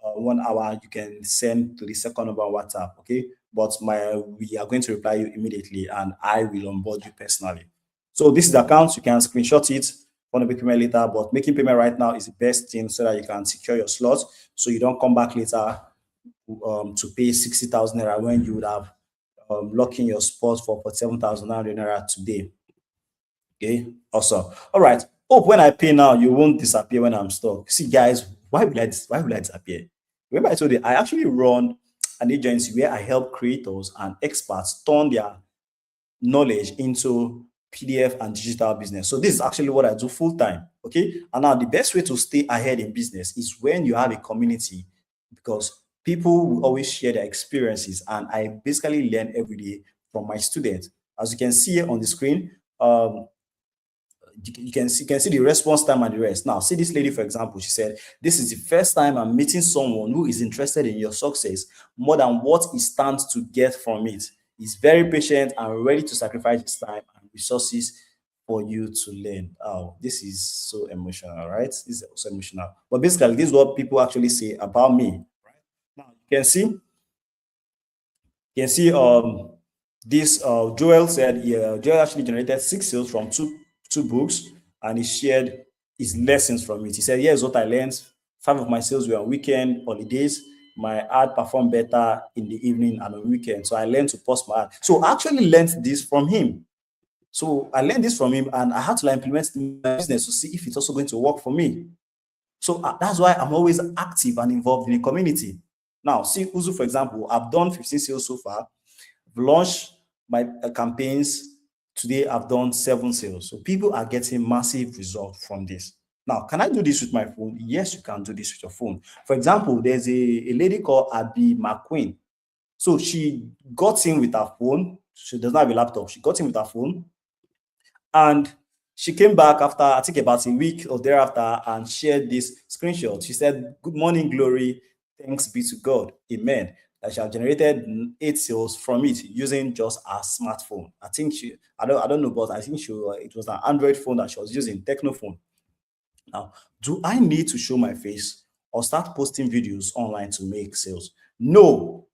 1 hour, you can send to the second number on WhatsApp. Okay, but we are going to reply you immediately, and I will onboard you personally. So this is the account. You can screenshot it. Want to make payment later, but making payment right now is the best thing so that you can secure your slot, so you don't come back later to pay 60,000 naira when you would have locked in your spot for 47,900 naira today. Okay, awesome. All right. Hope when I pay now, you won't disappear when I'm stuck. See, guys, why will I disappear? Remember, I told you I actually run an agency where I help creators and experts turn their knowledge into PDF and digital business. So this is actually what I do full time. Okay. And now the best way to stay ahead in business is when you have a community, because people will always share their experiences, and I basically learn every day from my students. As you can see here on the screen, you can see the response time and the rest. Now, see this lady, for example, she said, this is the first time I'm meeting someone who is interested in your success more than what he stands to get from it. He's very patient and ready to sacrifice his time and resources for you to learn. Oh, this is so emotional, right? This is so emotional. But basically, this is what people actually say about me. Right? Now, you can see this Joel said, yeah, Joel actually generated 6 sales from two books, and he shared his lessons from it. He said, here's what I learned. 5 of my sales were on weekend holidays. My ad performed better in the evening and on weekend. So I learned to post my ad. So I actually learned this from him. So I learned this from him, and I had to implement it in my business to see if it's also going to work for me. So that's why I'm always active and involved in the community. Now, see Uzu, for example, I've done 15 sales so far. I've launched my campaigns. Today, I've done 7 sales. So people are getting massive results from this. Now, can I do this with my phone? Yes, you can do this with your phone. For example, there's a lady called Abby McQueen. So she got in with her phone. She does not have a laptop. She got in with her phone. And she came back after, I think, about a week or thereafter, and shared this screenshot. She said, "Good morning, Glory. Thanks be to God. Amen. That she had generated 8 sales from it using just her smartphone." I think I don't know, but I think it was an Android phone that she was using, Techno phone. Now, do I need to show my face or start posting videos online to make sales? No.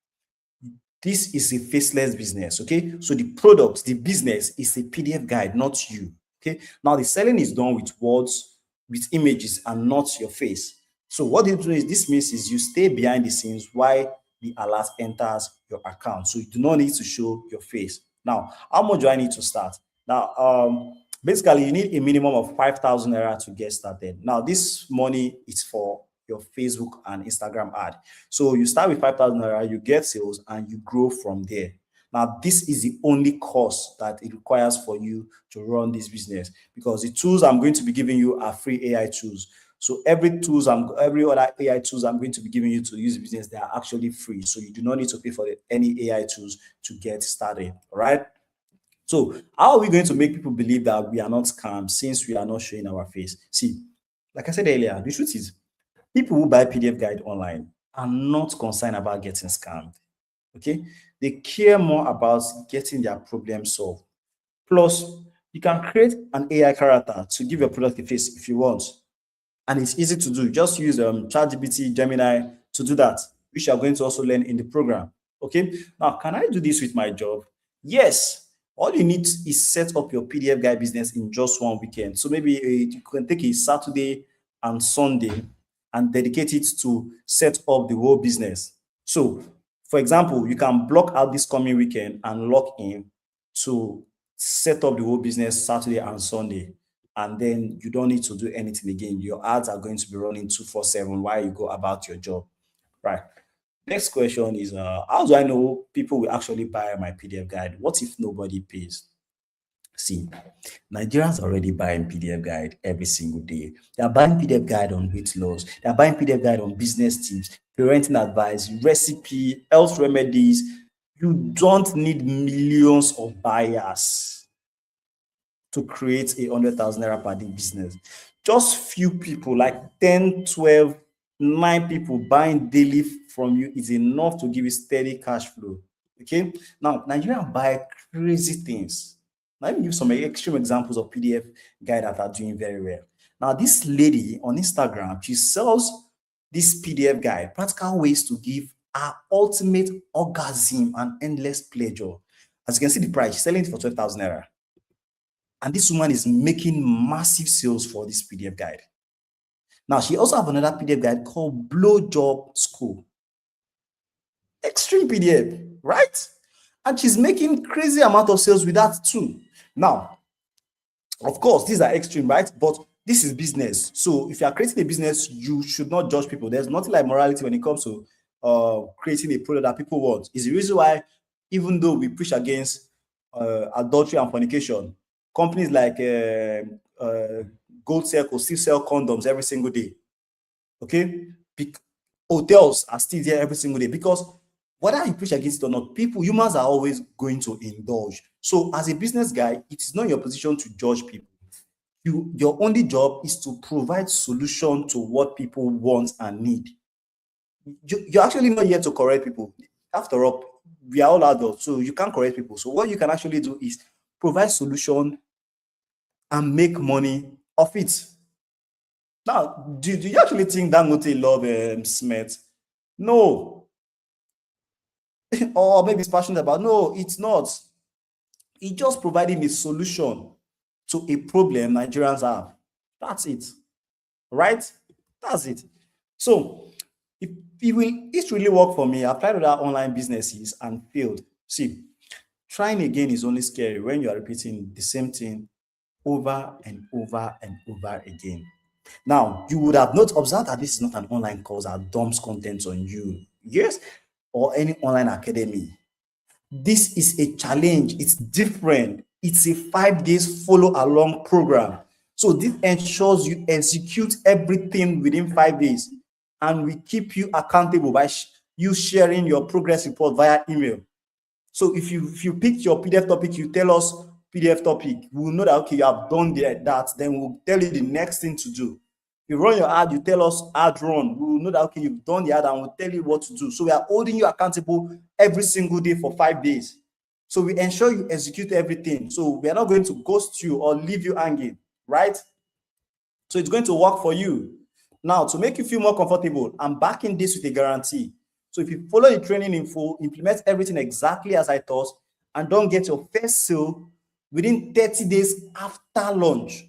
This is a faceless business, okay? So the product, the business is a PDF guide, not you, okay? Now, the selling is done with words, with images, and not your face. So what this means is you stay behind the scenes while the alert enters your account. So you do not need to show your face. Now, how much do I need to start? Now, basically, you need a minimum of 5,000 naira to get started. Now, this money is for your Facebook and Instagram ad. So you start with 5,000 naira, you get sales, and you grow from there. Now, this is the only cost that it requires for you to run this business, because the tools I'm going to be giving you are free AI tools. So every other AI tools I'm going to be giving you to use the business, they are actually free. So you do not need to pay for any AI tools to get started. All right. So how are we going to make people believe that we are not scammed since we are not showing our face? See, like I said earlier, the truth is people who buy PDF guide online are not concerned about getting scammed. Okay, they care more about getting their problem solved. Plus, you can create an AI character to give your product a face if you want, and it's easy to do. Just use ChatGPT, Gemini to do that, which you are going to also learn in the program. Okay, now can I do this with my job? Yes. All you need is set up your PDF guide business in just one weekend. So maybe you can take a Saturday and Sunday and dedicate it to set up the whole business. So, for example, you can block out this coming weekend and log in to set up the whole business Saturday and Sunday, and then you don't need to do anything again. Your ads are going to be running 247 while you go about your job, right? Next question is, how do I know people will actually buy my PDF guide? What if nobody pays? See, Nigerians are already buying PDF guide every single day. They are buying PDF guide on weight loss. They are buying PDF guide on business tips, parenting advice, recipe, health remedies. You don't need millions of buyers to create a 100,000 naira per day business. Just few people, like 10, 12, 9 people buying daily from you is enough to give you steady cash flow. Okay. Now, Nigerians buy crazy things. Now, let me give some extreme examples of PDF guide that are doing very well. Now, this lady on Instagram, she sells this PDF guide, practical ways to give her ultimate orgasm and endless pleasure. As you can see the price, she's selling it for 12,000 naira. And this woman is making massive sales for this PDF guide. Now, she also have another PDF guide called Blowjob School. Extreme PDF, right? And she's making crazy amount of sales with that too. Now, of course, these are extreme, right? But this is business. So if you are creating a business, you should not judge people. There's nothing like morality when it comes to creating a product that people want. It's the reason why, even though we preach against adultery and fornication, companies like Gold Circle still sell condoms every single day. Okay? Hotels are still there every single day, because whether you preach against it or not, humans are always going to indulge. So as a business guy, it is not your position to judge people. Your only job is to provide solution to what people want and need. You're actually not here to correct people. After all, we are all adults, so you can't correct people. So what you can actually do is provide solution and make money off it. Now, do you actually think Dangote love Smith? No. Or maybe he's passionate about. No, it's not. He just providing a solution to a problem Nigerians have. That's it. Right? That's it. So it really worked for me. I applied to other online businesses and failed. See, trying again is only scary when you are repeating the same thing over and over and over again. Now, you would have not observed that this is not an online course that dumps content on you. Yes, or any online academy. This is a challenge. It's different. It's a 5 days follow along program. So this ensures you execute everything within 5 days, and we keep you accountable by you sharing your progress report via email. So if you picked your PDF topic, you tell us PDF topic, we'll know that, okay, you have done that, then we'll tell you the next thing to do. You run your ad, you tell us ad run, we will know that, okay, you've done the ad, and we'll tell you what to do. So we are holding you accountable every single day for 5 days. So we ensure you execute everything. So we are not going to ghost you or leave you hanging, right? So it's going to work for you. Now, to make you feel more comfortable, I'm backing this with a guarantee. So if you follow the training info, implement everything exactly as I taught, and don't get your first sale within 30 days after launch,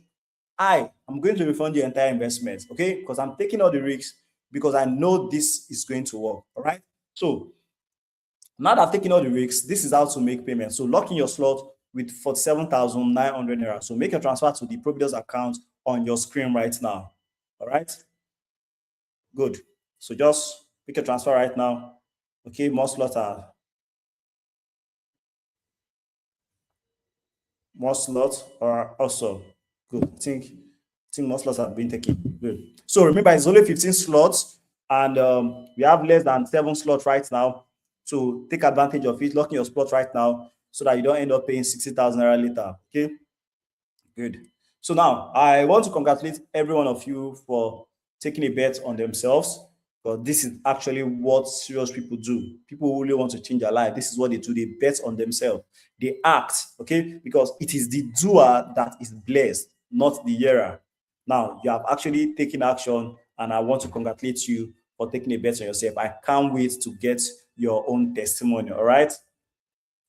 I'm going to refund your entire investment, okay? Because I'm taking all the risks, because I know this is going to work, all right? So now that I've taken all the risks, this is how to make payment. So lock in your slot with 47,900 naira. So make a transfer to the Providence account on your screen right now, all right? Good. So just make a transfer right now. Okay, more slots are also good. I think more slots have been taken. Good. Good. So remember, it's only 15 slots, and we have less than 7 slots right now. So take advantage of it, lock in your spot right now, so that you don't end up paying 60,000 naira later. Okay. Good. So now I want to congratulate every one of you for taking a bet on themselves, because this is actually what serious people do. People who really want to change their life, this is what they do. They bet on themselves. They act, okay? Because it is the doer that is blessed, not the hearer. Now, you have actually taken action, and I want to congratulate you for taking a bet on yourself. I can't wait to get your own testimony, all right?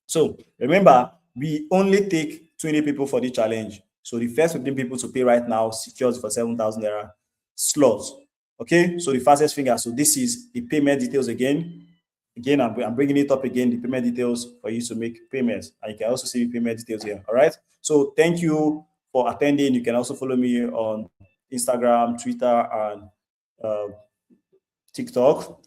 So remember, we only take 20 people for the challenge. So the first 15 people to pay right now secures for 7,000 naira slots. Okay, so the fastest finger. So this is the payment details again. Again, I'm bringing it up again, the payment details for you to make payments. And you can also see the payment details here. All right. So thank you for attending. You can also follow me on Instagram, Twitter, and TikTok.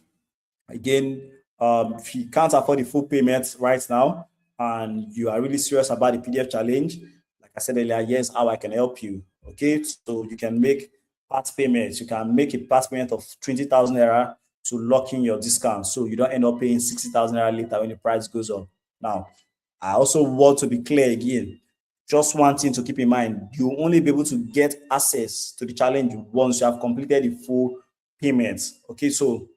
Again, if you can't afford the full payment right now and you are really serious about the PDF challenge, like I said earlier, here's how I can help you. Okay, so you can make part payments. You can make a part payment of 20,000 naira to lock in your discount, so you don't end up paying 60,000 naira later when the price goes up. Now, I also want to be clear again. Just one thing to keep in mind: you'll only be able to get access to the challenge once you have completed the full payments. Okay, so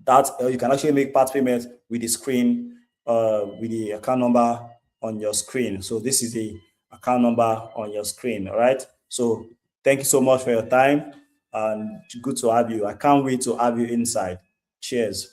that you can actually make part payment with the screen, with the account number on your screen. So this is the account number on your screen. All right. So thank you so much for your time, and good to have you. I can't wait to have you inside. Cheers.